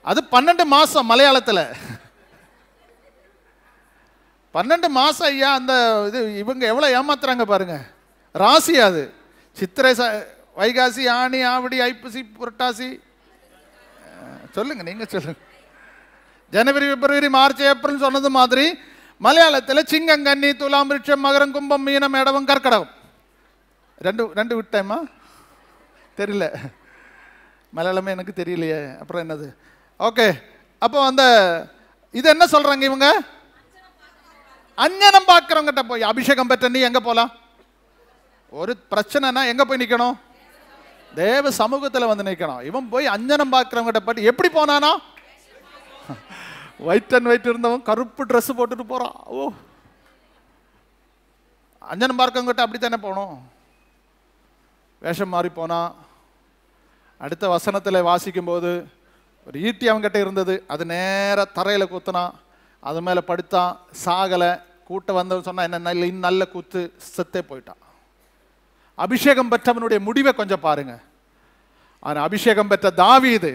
அது 12 மாசம் மலையாளத்தில். 12 மாசம் ஐயா. அந்த இது இவங்க எவ்வளவு ஏமாத்துறாங்க பாருங்க. ராசி அது சித்திரை, வைகாசி, ஆணி, ஆவடி, ஐப்பசி, புரட்டாசி, சொல்லுங்க, நீங்க சொல்லுங்க. ஜனவரி, பிப்ரவரி, மார்ச், ஏப்ரல் சொன்னது மாதிரி மலையாளத்தில் சிங்கம், கன்னி, துலாம், விருட்சம், மகரம், கும்பம், மீனம், இடவம், கற்கடகம். ரெண்டு விட்டேமா தெரியல, மலையாளமே எனக்கு தெரியலையே, அப்புறம் என்னது? ஓகே, அப்போ அந்த இது என்ன சொல்றாங்க இவங்க? அஞ்சனம் பார்க்கிறவங்கிட்ட போய், அபிஷேகம் பெற்ற நீ எங்க போலாம்? ஒரு பிரச்சனைனா எங்க போய் நிக்கணும்? தேவ சமூகத்தில் வந்து நிக்கணும். இவன் போய் அஞ்சனம் பார்க்கிறவங்கிட்ட பற்றி எப்படி போனானா? ஒயிட் அண்ட் ஒயிட் இருந்தவன் கருப்பு ட்ரெஸ் போட்டுட்டு போறான். ஓ, அஞ்சனம் பார்க்கிறவங்கிட்ட அப்படித்தானே போனோம். வேஷம் மாறி போனா. அடுத்த வசனத்தில் வாசிக்கும் போது ஒரு ஈட்டி அவங்ககிட்ட இருந்தது, அது நேர தரையில குத்துனான், அது மேல படுத்தான், சாகலை. கூட்ட வந்தவன் சொன்னா என்ன நல்ல குத்து, செத்தே போயிட்டான். அபிஷேகம் பெற்றவனுடைய முடிவை கொஞ்சம் பாருங்க. அவன் அபிஷேகம் பெற்ற தாவீது,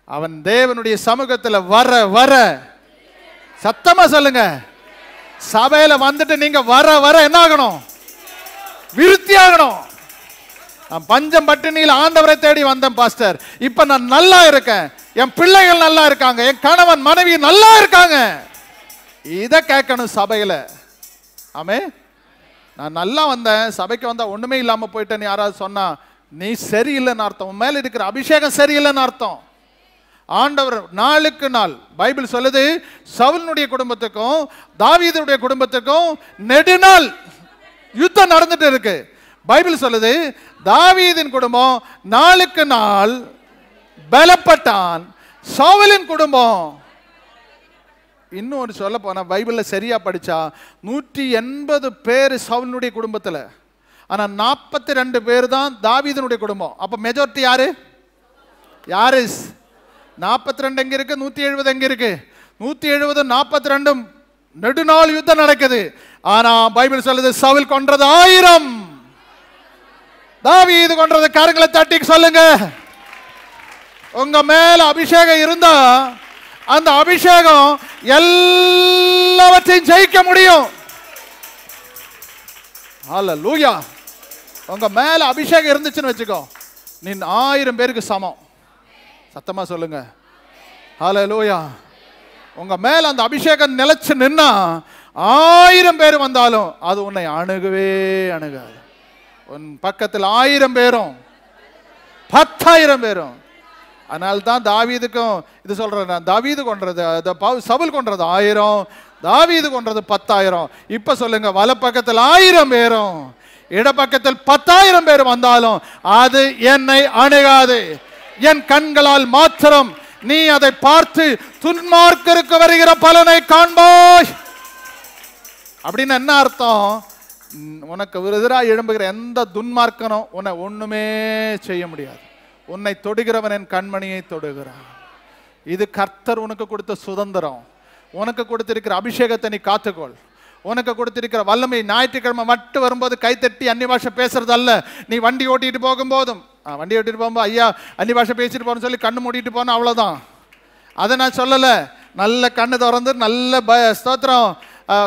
அவன் தேவனுடைய சமூகத்தில் வர வர, சத்தமா சொல்லுங்க, சபையில வந்துட்டு நீங்க வர வர என்ன ஆகணும்? விருத்தி ஆகணும். நான் பஞ்சம் பட்டினியில் ஆண்டவரை தேடி வந்தேன் பாஸ்டர், இப்ப நான் நல்லா இருக்கேன், என் பிள்ளைகள் நல்லா இருக்காங்க, என் கணவன் மனைவி நல்லா இருக்காங்க. இத கேட்கணும் சபையில. ஆமே, நான் நல்லா வந்தேன், சபைக்கு வந்தா ஒண்ணுமே இல்லாம போயிட்டேன்னு யாராவது சொன்னா நீ சரியில்லைன்னு அர்த்தம், உன் மேல இருக்கிற அபிஷேகம் சரியில்லைன்னு அர்த்தம். ஆண்டவர் நாளுக்கு நாள், பைபிள் சொல்லுது, சவுலுடைய குடும்பத்துக்கும் தாவீதுடைய குடும்பத்துக்கும் நெடுநாள் யுத்தம் நடந்துட்டு இருக்கு. பைபிள் சொல்லுது, தாவீதின் குடும்பம் நாளுக்கு நாள் பலப்பட்டான், சவுலின் குடும்பம் இன்னும் சொல்ல போனா பைபிள்ல சரியா படிச்சா 180 பேர் சவுலுடைய குடும்பத்துல, ஆனா 42 பேர் தான் தாவீதினுடைய குடும்பம். அப்ப மெஜாரிட்டி யாரு? 42 எங்க இருக்கு? 170 எங்க இருக்கு? 170 42 நெடுநாள் யுத்தம் நடக்குது. ஆனா பைபிள் சொல்லுது, சவுல் கொன்றது 1000, தாவீது கொன்றது. கரங்களை தட்டி சொல்லுங்க. உங்க மேல அபிஷேகம் இருந்தா அந்த அபிஷேகம் எல்லாவற்றையும் ஜெயிக்க முடியும். ஹல்லேலூயா. உங்க மேல அபிஷேகம் இருந்துச்சுன்னு வச்சுக்கோ, நீ 1000 பேருக்கு சமம். சத்தமா சொல்லுங்க. ஹல்லேலூயா. உங்க மேல அந்த அபிஷேகம் நிலைச்சு நின்னா 1000 பேர் வந்தாலும் அது உன்னை அணுகவே அணுகாது. உன் பக்கத்தில் 1000 பேரும் 10,000 பேரும். அதனால தான் தாவீதுக்கும் இது சொல்றேன், தாவீது கொன்றது, சவுல் கொன்றது 1000, தாவீது கொன்றது 10,000. இப்ப சொல்லுங்க, வல பக்கத்தில் 1000 பேரும் இடப்பக்கத்தில் 10,000 பேர் வந்தாலும் அது என்னை அணுகாது. என் கண்களால் மாத்திரம் நீ அதை பார்த்து துன்மார்க்கருக்கு வருகிற பலனை காண்பாய். அப்படின்னு என்ன அர்த்தம்? உனக்கு எதிராக எழும்புகிற எந்த துன்மார்க்கனும் உன்னை ஒண்ணுமே செய்ய முடியாது. உன்னை தொடுகிறவன் என் கண்மணியை தொடுகிறான். இது கர்த்தர் உனக்கு கொடுத்த சுதந்திரம். உனக்கு கொடுத்திருக்கிற அபிஷேகத்தை நீ காத்துக்கொள். உனக்கு கொடுத்திருக்கிற வல்லமை. ஞாயிற்றுக்கிழமை மட்டும் வரும்போது கைத்தட்டி அந்நிய பாஷை பேசுறது அல்ல. நீ வண்டி ஓட்டிட்டு போகும்போதும், வண்டி ஓட்டிட்டு போகும்போது ஐயா அந்நிய பாஷை பேசிட்டு போன்னு சொல்லி கண்ணு மூடிட்டு போனா அவ்வளோதான். அதை நான் சொல்லலை. நல்ல கண்ணு திறந்து நல்ல ஸ்தோத்திரம்.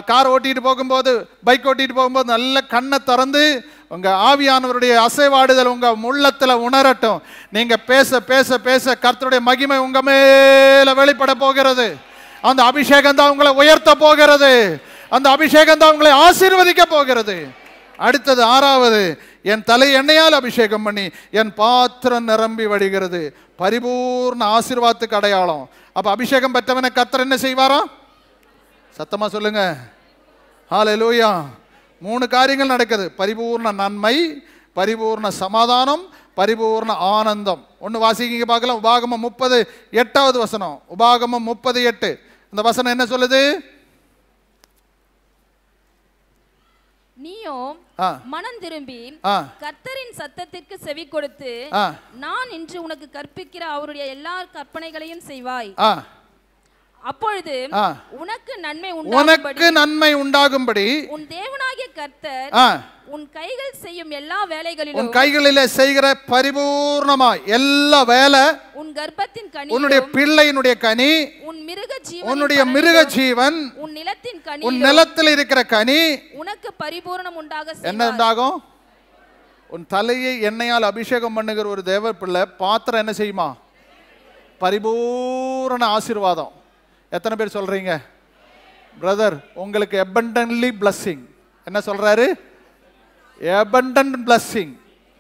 கார் ஓட்டிட்டு போகும்போது, பைக் ஓட்டிட்டு போகும்போது நல்ல கண்ணை திறந்து உங்க ஆவியானவருடைய அசைவாடுதல் உங்க உள்ளத்துல உணரட்டும். நீங்க பேச பேச பேச கர்த்தருடைய மகிமை உங்க மேல வெளிப்பட போகிறது. அந்த அபிஷேகம் தான் உங்களை உயர்த்த போகிறது. அந்த அபிஷேகம் தான் உங்களை ஆசீர்வதிக்க போகிறது. அடுத்தது 6வது, என் தலை எண்ணெயால் அபிஷேகம் பண்ணி என் பாத்திரம் நிரம்பி வடிகிறது. பரிபூர்ண ஆசீர்வாதத்துக்கு அடையாளம். அப்ப அபிஷேகம் பெற்றவனை கர்த்தர் என்ன செய்வாரா? சத்தமா சொல்லுங்க. ஹல்லேலூயா. 3 காரியங்கள் நடக்குது. பரிபூர்ண நன்மை, பரிபூர்ண சமாதானம், பரிபூர்ண ஆனந்தம். ஒன்று வாசிக்கிங்க பார்க்கலாம். உபாகமம் 30:8வது வசனம். உபாகமம் 30:8. இந்த வசனம் என்ன சொல்லுது? நீயோ மனம் திரும்பி கர்த்தரின் சத்தத்திற்கு செவி கொடுத்து நான் இன்று உனக்கு கற்பிக்கிற அவருடைய எல்லா கற்பனைகளையும் செய்வாய். அப்பொழுது உனக்கு நன்மை உண்டாகும்படி உன் தேவனாகிய கர்த்தர் உன் கைகள் செய்யும் எல்லா வேலைகளிலும், உன் கைகளிலே செய்கிற பரிபூர்ணமாய் எல்லா வேலை, உன் கர்ப்பத்தின் கனி, உன்னுடைய பிள்ளையினுடைய கனி, உன் மிருக ஜீவன், உன்னுடைய மிருக ஜீவன், உன் நிலத்தின் கனி, உன் நிலத்தில் இருக்கிற கனி உனக்கு பரிபூரணம் உண்டாக செய்வார். என்ன உண்டாகும்? உன் தலையை எண்ணெயால் அபிஷேகம் பண்ணுகிற ஒரு தேவ பிள்ளை பாத்திரம் என்ன செய்யுமா? பரிபூரண ஆசீர்வாதம். எத்தனை பேர் சொல்றீங்க? பிரதர், உங்களுக்கு abundantly blessing. என்ன சொல்றாரு? abundant blessing,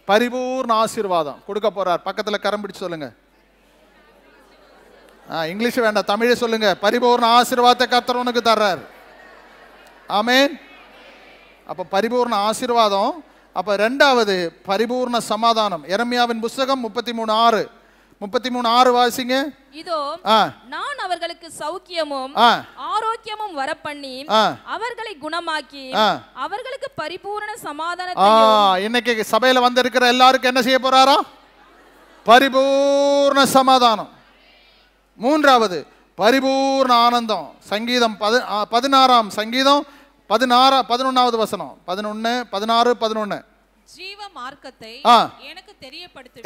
பரிபூர்ண ஆசீர்வாதம் கொடுக்க போறார். பக்கத்துல கரம் பிடிச்சு சொல்லுங்க. இங்கிலீஷ் வேண்டாம், தமிழே சொல்லுங்க. பரிபூர்ண ஆசீர்வாதத்தை கர்த்தர் உனக்கு தர்றார். ஆமென். அப்ப பரிபூர்ண ஆசீர்வாதம். அப்ப 2வது பரிபூர்ண சமாதானம். எரேமியாவின் புத்தகம் 33:6 வாசிங்க. இதோ நான் அவர்களுக்கு சௌக்கியமும் ஆரோக்கியமும் வரப்பண்ணி அவர்களை குணமாக்கி அவர்களுக்கு பரிபூரண சமாதானத்தையும். இன்னைக்கு சபையில வந்திருக்கிற எல்லாருக்கும் என்ன செய்ய போறாரா? பரிபூர்ண சமாதானம். 3வது பரிபூர்ண ஆனந்தம். சங்கீதம் 16ஆம் சங்கீதம் 11வது வசனம். 11:16-11. ஜீவ மார்க்கத்தை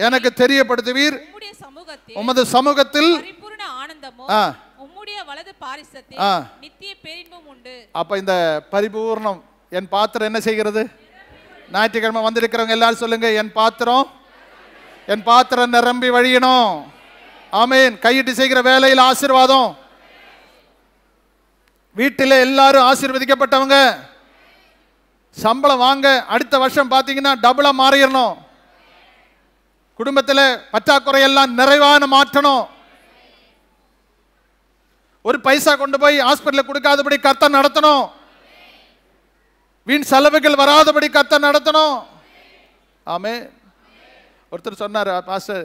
எனக்கு தெரியப்படுத்துவீர். உமது சமூகத்தில் பரிபூர்ண ஆனந்தமும் உம்முடைய வலது பாரிசத்தில் நித்திய பேரின்பமும் உண்டு. அப்ப இந்த பரிபூர்ணம் என் பாத்திரம் என்ன செய்கிறது? ஞாயிற்றுக்கிழமை வந்திருக்கிறவங்க எல்லாரும் சொல்லுங்க, என் பாத்திரம் நிரம்பி வழியணும். ஆமென். கையிட்டு செய்கிற வேலையில் ஆசீர்வாதம். வீட்டில் எல்லாரும் ஆசீர்வதிக்கப்பட்டவங்க. சம்பளம் வாங்க அடுத்த வருஷம் பார்த்தீங்கன்னா டபுளா மாறிடணும். குடும்பத்தில் பற்றாக்குறையெல்லாம் நிறைவான மாற்றணும். ஒரு பைசா கொண்டு போய் ஹாஸ்பிட்டலுக்கு கொடுக்காதபடி கர்த்தர் நடத்தணும். வீண் செலவுகள் வராதபடி கர்த்தர் நடத்தணும். ஆமென். ஒருத்தர் சொன்னார், பாஸ்டர்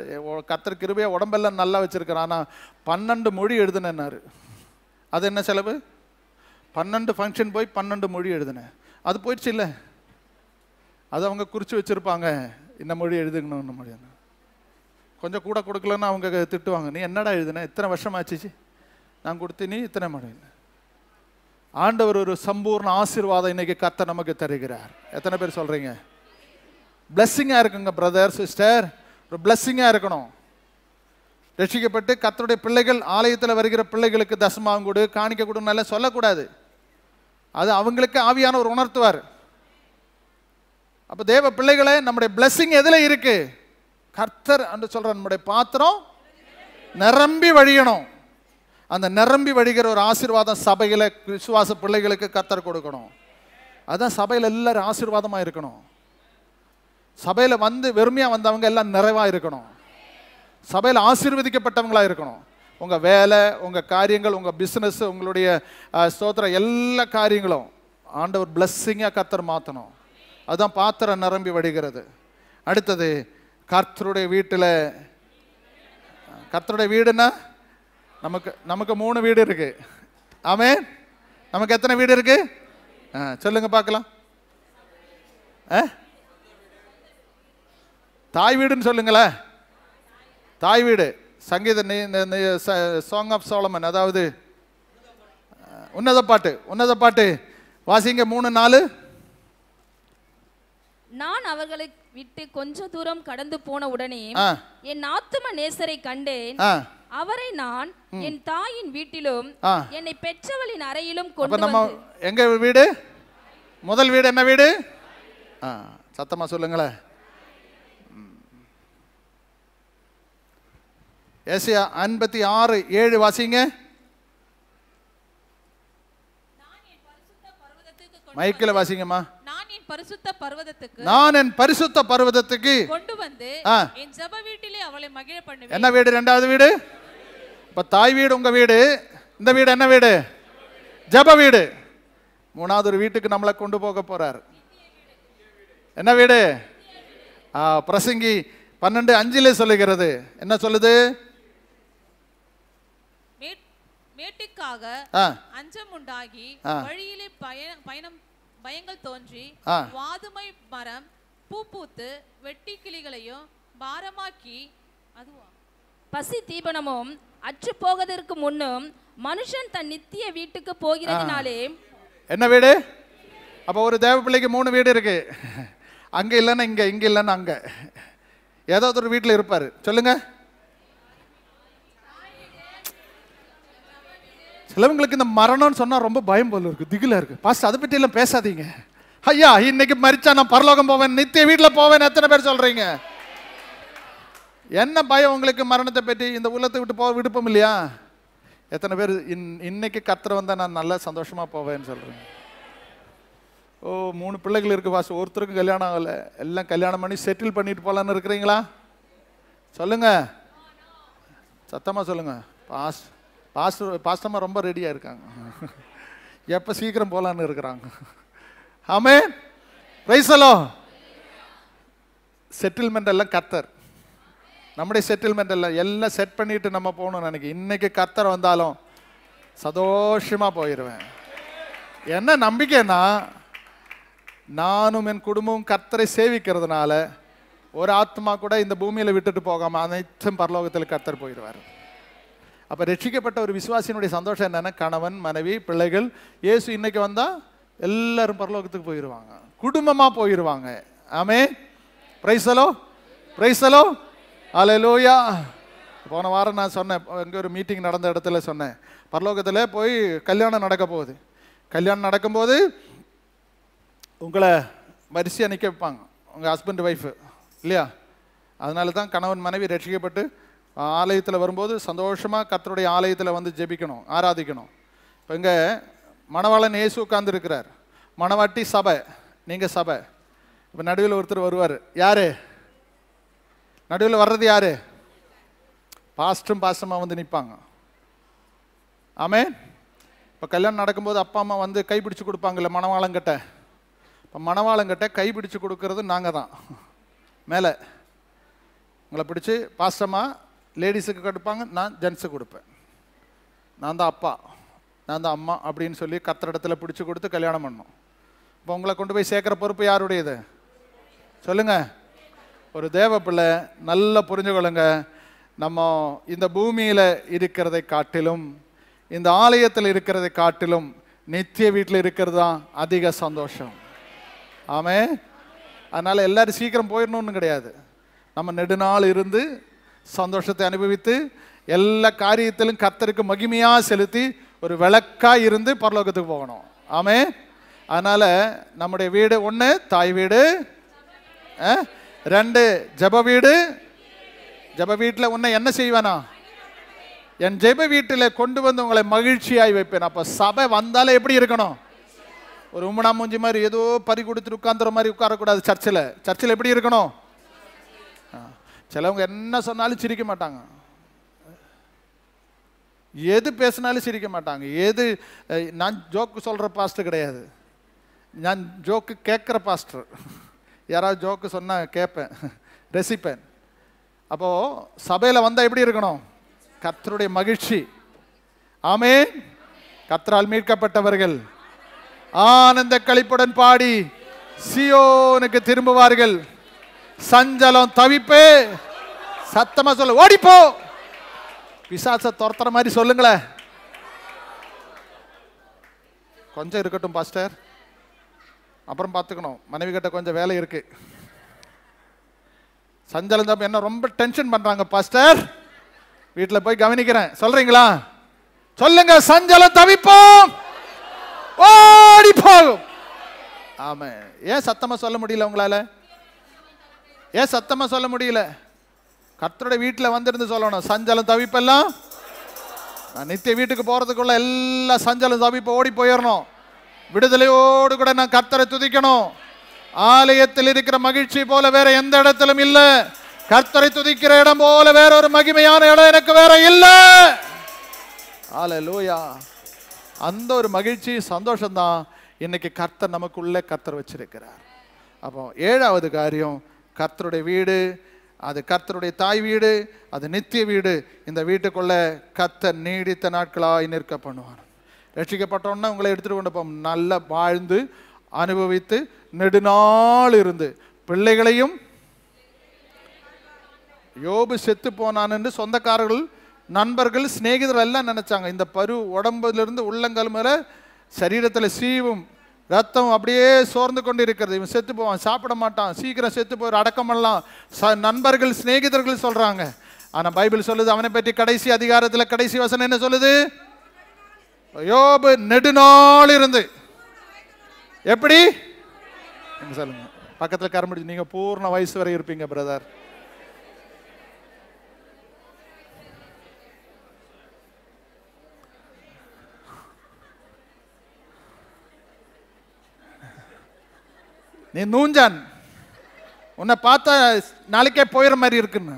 கர்த்தர் கிருபையா உடம்பெல்லாம் நல்லா வச்சிருக்கிறான், ஆனால் 12 மொழி எழுதுனாரு. அது என்ன செலவு? 12 ஃபங்க்ஷன் போய் 12 மொழி எழுதுனேன். அது போயிடுச்சு இல்லை? அது அவங்க குறித்து வச்சுருப்பாங்க, இந்த மொழி எழுதுங்கணும், இந்த மொழி. கொஞ்சம் கூட கொடுக்கலன்னா அவங்க திட்டுவாங்க, நீ என்னடா எழுதுன, இத்தனை வருஷம் ஆச்சு நான் கொடுத்து நீ இத்தனை மொழி. ஆண்டவர் ஒரு சம்பூர்ண ஆசீர்வாதம் இன்னைக்கு கர்த்தர் நமக்கு தருகிறார். எத்தனை பேர் சொல்கிறீங்க? பிளஸ்ஸிங்காக இருக்குங்க பிரதர் சிஸ்டர், ஒரு பிளஸ்ஸிங்காக இருக்கணும். ரட்சிக்கப்பட்டு கர்த்தருடைய பிள்ளைகள் ஆலயத்தில் வருகிற பிள்ளைகளுக்கு தசமாவும் கொடு, காணிக்க கொடுனால சொல்லக்கூடாது. அது அவங்களுக்கு ஆவியானவர் உணர்த்துவார். அப்போ தேவ பிள்ளைகளே, நம்முடைய பிளஸ்ஸிங் எதில் இருக்கு? கர்த்தர் என்று சொல்ற நம்முடைய பாத்திரம் நிரம்பி வழியணும். அந்த நிரம்பி வழிகிற ஒரு ஆசீர்வாதம் சபையில் விசுவாச பிள்ளைகளுக்கு கர்த்தர் கொடுக்கணும். அதான் சபையில் எல்லாரும் ஆசீர்வாதமாக இருக்கணும். சபையில் வந்து வெறுமையாக வந்தவங்க எல்லாம் நிறைவாக இருக்கணும். சபையில் ஆசீர்வதிக்கப்பட்டவங்களாக இருக்கணும். உங்கள் வேலை, உங்கள் காரியங்கள், உங்கள் பிஸ்னஸ், உங்களுடைய ஸ்தோத்திரம் எல்லா காரியங்களும் ஆண்டவர் பிளஸ்ஸிங்காக கர்த்தர் மாற்றணும். அதுதான் பாத்திரம் நிரம்பி வடிகிறது. அடுத்தது கர்த்தருடைய வீட்டில், கர்த்தருடைய வீடுன்னா நமக்கு 3 வீடு இருக்கு. ஆமென். நமக்கு எத்தனை வீடு இருக்கு? சொல்லுங்க பார்க்கலாம். தாய் வீடுன்னு சொல்லுங்களேன். தாய் வீடு சங்கீத சாங் ஆஃப் சோலமன், அதாவது உன்னத பாட்டு வாசிங்க 3:4. நான் அவர்களை விட்டு கொஞ்ச தூரம் கடந்து போன உடனே என் ஆத்தும நேசரை கண்டேன். அவரை நான் என் தாயின் வீட்டிலும் என்னை பெற்றவளின் அறையிலும் கொண்டு வந்து. எங்க வீடு? முதல் வீடு என்ன வீடு? சத்தமா சொல்லுங்களேன். ஏசாயா 56:7 வாசிங்க. மைக்கில் வாசிங்கம்மா. நான் என் பரிசுத்த பர்வதத்துக்கு கொண்டு வந்து என் ஜெப வீட்டிலே அவளை மகிழ பண்ணுவேன். என்ன வீடு? இரண்டாவது வீடு. இப்ப தாய் வீடு உங்க வீடு. இந்த வீடு என்ன வீடு? ஜெப வீடு. மூணாவது ஒரு வீட்டுக்கு நம்மளை கொண்டு போக போறார். என்ன வீடு? பிரசங்கி 12:5 சொல்லுகிறது. என்ன சொல்லுது? மேட்டுக்காக அஞ்சம் உண்டாகி வழியிலே பயங்கள் தோன்றி வாதுமை மரம் பூ பூத்து வெட்டி கிளிகளையும் பாரமாக்கி அதுவா பசி தீபனமும் அற்று போவதற்கு முன்னும் மனுஷன் தன் நித்திய வீட்டுக்கு போகிறதுனாலே. என்ன வீடு? அப்ப ஒரு தேவ பிள்ளைக்கு 3 வீடு இருக்கு. அங்க இல்லைன்னா இங்க, இங்க இல்லைன்னா அங்க, ஏதாவது ஒரு வீட்டில் இருப்பாரு. சொல்லுங்க. சிலவங்களுக்கு இந்த மரணம்னு சொன்னா ரொம்ப பயம் போல இருக்கு, திகிலா இருக்கு. பாஸ்டர் அதை பற்றி எல்லாம் பேசாதீங்க. ஐயா இன்னைக்கு மரிச்சா நான் பரலோகம் போவேன், நித்திய வீட்டில் போவேன், எத்தனை பேர் சொல்றீங்க? என்ன பயம் உங்களுக்கு மரணத்தை பற்றி? இந்த உலகத்தை விட்டு போக விருப்பம் இல்லையா? எத்தனை பேர் இன்னைக்கு கர்த்தர் வந்தா நான் நல்லா சந்தோஷமா போவேன்னு சொல்றேன். 3 பிள்ளைகள் இருக்கு பாஸ், ஒருத்தருக்கும் கல்யாணம் ஆகலை, எல்லாம் கல்யாணம் பண்ணி செட்டில் பண்ணிட்டு போகலான்னு இருக்கிறீங்களா? சொல்லுங்க, சத்தமாக சொல்லுங்க. பாஸ்டம்மா ரொம்ப ரெடியாக இருக்காங்க, எப்போ சீக்கிரம் போகலான்னு இருக்கிறாங்க. ஆமென், பிரைஸ் தி லார்ட். செட்டில்மெண்ட் எல்லாம் கர்த்தர், நம்முடைய செட்டில்மெண்ட் எல்லாம் செட் பண்ணிட்டு நம்ம போகணும். நினைக்க இன்னைக்கு கர்த்தர் வந்தாலும் சந்தோஷமாக போயிடுவேன். என்ன நம்பிக்கைன்னா, நானும் என் குடும்பமும் கர்த்தரை சேவிக்கிறதுனால ஒரு ஆத்மா கூட இந்த பூமியில் விட்டுட்டு போகாமல் அனைத்தும் பரலோகத்தில் கர்த்தர் போயிடுவார். அப்போ ரட்சிக்கப்பட்ட ஒரு விசுவாசியினுடைய சந்தோஷம் என்னென்னா, கணவன் மனைவி பிள்ளைகள் இயேசு இன்னைக்கு வந்தால் எல்லாரும் பரலோகத்துக்கு போயிடுவாங்க, குடும்பமாக போயிடுவாங்க. Amen, praise the Lord, praise the Lord, hallelujah. போன வாரம் நான் சொன்னேன், எங்கே ஒரு மீட்டிங் நடந்த இடத்துல சொன்னேன், பரலோகத்தில் போய் கல்யாணம் நடக்க போகுது. கல்யாணம் நடக்கும்போது உங்களை வரிசையாக நிற்க வைப்பாங்க, உங்கள் ஹஸ்பண்ட் ஒய்ஃபு இல்லையா? அதனால தான் கணவன் மனைவி ரட்சிக்கப்பட்டு ஆலயத்தில் வரும்போது சந்தோஷமாக கர்த்தருடைய ஆலயத்தில் வந்து ஜெபிக்கணும், ஆராதிக்கணும். இப்போ இங்கே மணவாளன் இயேசு உட்கார்ந்துருக்கிறார், மணவாட்டி சபை, நீங்கள் சபை. இப்போ நடுவில் ஒருத்தர் வருவார். யார் நடுவில் வர்றது? யார்? பாஸ்டரும் பாஸ்டமாக வந்து நிற்பாங்க. ஆமென். இப்போ கல்யாணம் நடக்கும்போது அப்பா அம்மா வந்து கைப்பிடிச்சு கொடுப்பாங்கல்ல மணவாளங்கிட்ட. இப்போ மணவாளங்கிட்ட கைப்பிடிச்சு கொடுக்கறது நாங்கள் தான். மேலே உங்களை பிடிச்சி பாஸ்டமாக லேடிஸுக்கு கொடுப்பாங்க, நான் ஜென்ஸுக்கு கொடுப்பேன். நான் தான் அப்பா, நான் தான் அம்மா அப்படின்னு சொல்லி கர்த்தரிடத்துல பிடிச்சி கொடுத்து கல்யாணம் பண்ணணும். இப்போ உங்களை கொண்டு போய் சேர்க்குற பொறுப்பு யாருடையது? சொல்லுங்க. ஒரு தேவ பிள்ளை நல்லா புரிஞ்சுக்கொள்ளுங்க, நம்ம இந்த பூமியில் இருக்கிறதை காட்டிலும் இந்த ஆலயத்தில் இருக்கிறதை காட்டிலும் நித்திய வீட்டில் இருக்கிறது தான் அதிக சந்தோஷம். ஆமென். அதனால் எல்லாரும் சீக்கிரம் போயிடணும்னு கிடையாது, நம்ம நெடுநாள் இருந்து சந்தோஷத்தை அனுபவித்து எல்லா காரியத்திலும் கர்த்தருக்கு மகிமையாக செலுத்தி ஒரு விளக்காக இருந்து பரலோகத்துக்கு போகணும். ஆமென். அதனால் நம்முடைய வீடு 1 தாய் வீடு, 2 ஜெப வீடு. ஜெப வீட்டில் உன்னை என்ன செய்வேனா? என் ஜெப வீட்டில் கொண்டு வந்து உங்களை மகிழ்ச்சியாய் வைப்பேன். அப்போ சபை வந்தாலே எப்படி இருக்கணும்? ஒரு உம்மனா மூஞ்சி மாதிரி ஏதோ பறி கொடுத்துட்டு உட்காந்துற மாதிரி உட்காரக்கூடாது. சர்ச்சில் எப்படி இருக்கணும்? சிலவங்க என்ன சொன்னாலும் சிரிக்க மாட்டாங்க, எது பேசினாலும் சிரிக்க மாட்டாங்க. நான் ஜோக்கு சொல்கிற பாஸ்டர் கிடையாது, நான் ஜோக்கு கேட்குற பாஸ்டர். யாராவது ஜோக்கு சொன்னால் கேட்பேன், ரசிப்பேன். அப்போது சபையில் வந்தால் எப்படி இருக்கணும்? கர்த்தருடைய மகிழ்ச்சி. ஆமென். கர்த்தரால் மீட்கப்பட்டவர்கள் ஆனந்த களிப்புடன் பாடி சீயோனுக்கு திரும்புவார்கள். சஞ்சலம் தவிப்பே, சத்தமா சொல்ல, ஓடிப்போ. பிசாசை துரத்துற மாதிரி சொல்லுங்களேன். கொஞ்சம் இருக்கட்டும் பாஸ்டர். அப்புறம் பார்த்துக்கணும், மனைவி கிட்ட கொஞ்சம் வேலை இருக்கு. சஞ்சலம் தப்ப என்ன ரொம்ப டென்ஷன் பண்றாங்க பாஸ்டர், வீட்டில் போய் கவனிக்கிறேன். சொல்றீங்களா? சொல்லுங்க. சஞ்சலம் தவிப்போம், ஓடி போகும். ஆமா. ஏன் சத்தமா சொல்ல முடியல உங்களால? ஏன் சத்தமா சொல்ல முடியல? கர்த்தருடைய வீட்டில் வந்திருந்து சொல்லணும், சஞ்சலம் தவிப்பெல்லாம் நான் நித்திய வீட்டுக்கு போறதுக்குள்ள எல்லா சஞ்சலம் தவிப்பு ஓடி போயிடணும். விடுதலையோடு கூட நான் கர்த்தரை துதிக்கணும். ஆலயத்தில் இருக்கிற மகிழ்ச்சி போல வேற எந்த இடத்திலும் இல்ல. கர்த்தரை துதிக்கிற இடம் போல வேற ஒரு மகிமையான இடம் எனக்கு வேற இல்ல. ஹல்லேலூயா. அந்த ஒரு மகிழ்ச்சி சந்தோஷம் தான் இன்னைக்கு கர்த்தர் நமக்குள்ள கர்த்தர் வச்சிருக்கிறார். அப்போ 7வது காரியம், கர்த்தருடைய வீடு, அது கர்த்தருடைய தாய் வீடு, அது நித்திய வீடு. இந்த வீட்டுக்குள்ள கர்த்தர் நீடித்த நாட்களாய் நிற்க பண்ணுவார். ரட்சிக்கப்பட்டோன்னா உங்களை எடுத்துட்டு கொண்டு போவோம், நல்லா வாழ்ந்து அனுபவித்து நெடுநாள் இருந்து பிள்ளைகளையும். யோபு செத்து போனான் என்று சொந்தக்காரர்கள், நண்பர்கள், சிநேகிதர்கள் எல்லாம் நினைச்சாங்க. இந்த பரு உடம்புலேருந்து உள்ளங்கால் மேல சரீரத்தில் சீவும் ரத்தம் அப்படியே சோர்ந்து கொண்டு இருக்கிறது. இவன் செத்து போவான், சாப்பிட மாட்டான், சீக்கிரம் செத்து போய் அடக்கம் பண்ணலாம் நண்பர்கள் சிநேகிதர்கள் சொல்றாங்க. ஆனா பைபிள் சொல்லுது, அவனை பற்றி கடைசி அதிகாரத்தில் கடைசி வசனம் என்ன சொல்லுது? யோபு நெடுநாள் இருந்து. எப்படி சொல்லுங்க, பக்கத்தில் கரம்பிடிச்சு, நீங்க பூர்ண வயசு வரை இருப்பீங்க பிரதர். நீ நூஞ்சான், உன்னை பார்த்தா நாளைக்கே போயிடுற மாதிரி இருக்குன்னு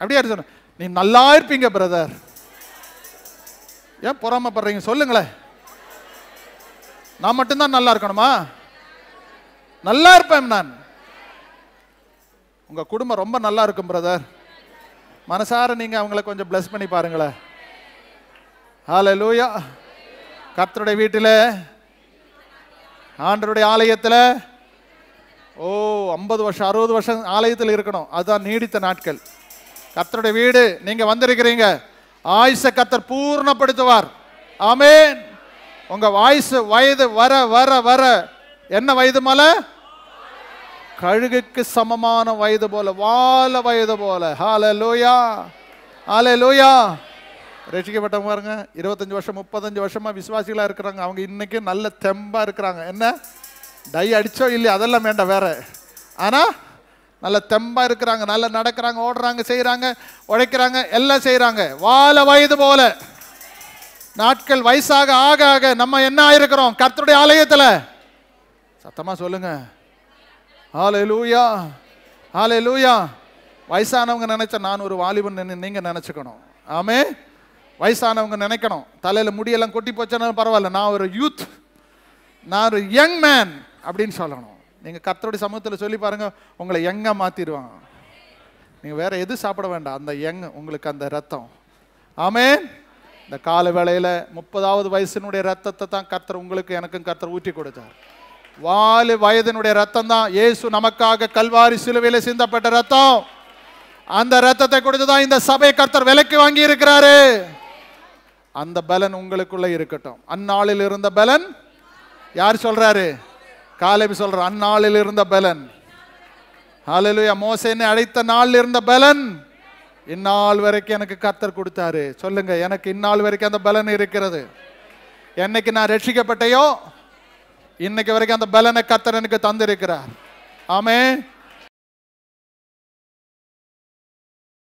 அப்படியே சொன்ன. நீ நல்லா இருப்பீங்க பிரதர். ஏன் பொறாமப்படுறீங்க சொல்லுங்களேன்? நான் மட்டும்தான் நல்லா இருக்கணுமா? நல்லா இருப்பேன் நான். உங்க குடும்பம் ரொம்ப நல்லா இருக்கும் பிரதர். மனசார நீங்க அவங்களை கொஞ்சம் பிளஸ் பண்ணி பாருங்களேன். ஹல்லேலூயா. கர்த்தருடைய வீட்டில், ஆண்டவருடைய ஆலயத்தில் 50 வருஷம் 60 வருஷம் ஆலயத்தில் இருக்கணும். அதுதான் நீடித்த நாட்கள். கர்த்தருடைய வீடு நீங்க வந்திருக்கிறீங்க, ஆயுச கர்த்தர் பூர்ணப்படுத்துவார். ஆமென். உங்க வயது வர வர வர என்ன வயது மேல? கழுகுக்கு சமமான வயது போல, வால வயது போல. ஹல்லேலூயா, ஹல்லேலூயா. ரட்சிக்கப்பட்டவங்க பாருங்க, 25 வருஷம் 35 வருஷமா விசுவாசிகளா இருக்கிறாங்க. அவங்க இன்னைக்கு நல்ல தெம்பா இருக்கிறாங்க. என்ன டை அடிச்சோ இல்லையா அதெல்லாம் வேண்டாம் வேற, ஆனா நல்ல தெம்பா இருக்கிறாங்க, நல்லா நடக்கிறாங்க, ஓடுறாங்க, செய்யறாங்க, உழைக்கிறாங்க, எல்லாம் செய்யறாங்க. வால வயது போல. நாட்கள் வயசாக ஆக ஆக நம்ம என்ன ஆயிருக்கிறோம்? கர்த்தருடைய ஆலயத்துல. சத்தமா சொல்லுங்க. ஹல்லேலூயா, ஹல்லேலூயா. வயசானவங்க நினைச்ச நான் ஒரு வாலிபன் நீங்க நினைச்சுக்கணும். ஆமே. வயசானவங்க நினைக்கணும், தலையில முடியெல்லாம் கொட்டி போச்சுன்னா பரவாயில்ல, நான் ஒரு யூத், நான் ஒரு யங் மேன் அப்படின்னு சொல்லணும். நீங்க கர்த்தருடைய சமூகத்தில் சொல்லி பாருங்க, உங்களை யங்கா மாத்திடுவாங்க. நீங்க வேற எது சாப்பிட வேண்டாம், அந்த யங் உங்களுக்கு அந்த ரத்தம். ஆமென். இந்த கால வேளையில 30வது வயசினுடைய ரத்தத்தை தான் கர்த்தர் உங்களுக்கு எனக்கும் கர்த்தர் ஊற்றி கொடுத்தார். வாலு வயதினுடைய ரத்தம் தான் இயேசு நமக்காக கல்வாரி சிலுவையில சிந்தப்பட்ட ரத்தம். அந்த ரத்தத்தை கொடுத்துதான் இந்த சபை கர்த்தர் விலைக்கு வாங்கி இருக்கிறாரு. அந்த பலன் உங்களுக்குள்ள இருக்கட்டும். அந்நாளில் இருந்த பலன் யார் சொல்றாரு? காலேப் சொல்ற, அந்நாளில் இருந்த பலன். ஹல்லேலூயா. மோசேனை அழைத்த நாளில் இருந்த பலன் இந்நாள் வரைக்கும் எனக்கு கர்த்தர் கொடுத்தாரு. சொல்லுங்க, எனக்கு இந்நாள் வரைக்கும் அந்த பலன் இருக்கிறது. என்னைக்கு நான் ரட்சிக்கப்பட்டையோ இன்னைக்கு வரைக்கும் அந்த பலனை கர்த்தர் எனக்கு தந்திருக்கிறார். ஆமென்.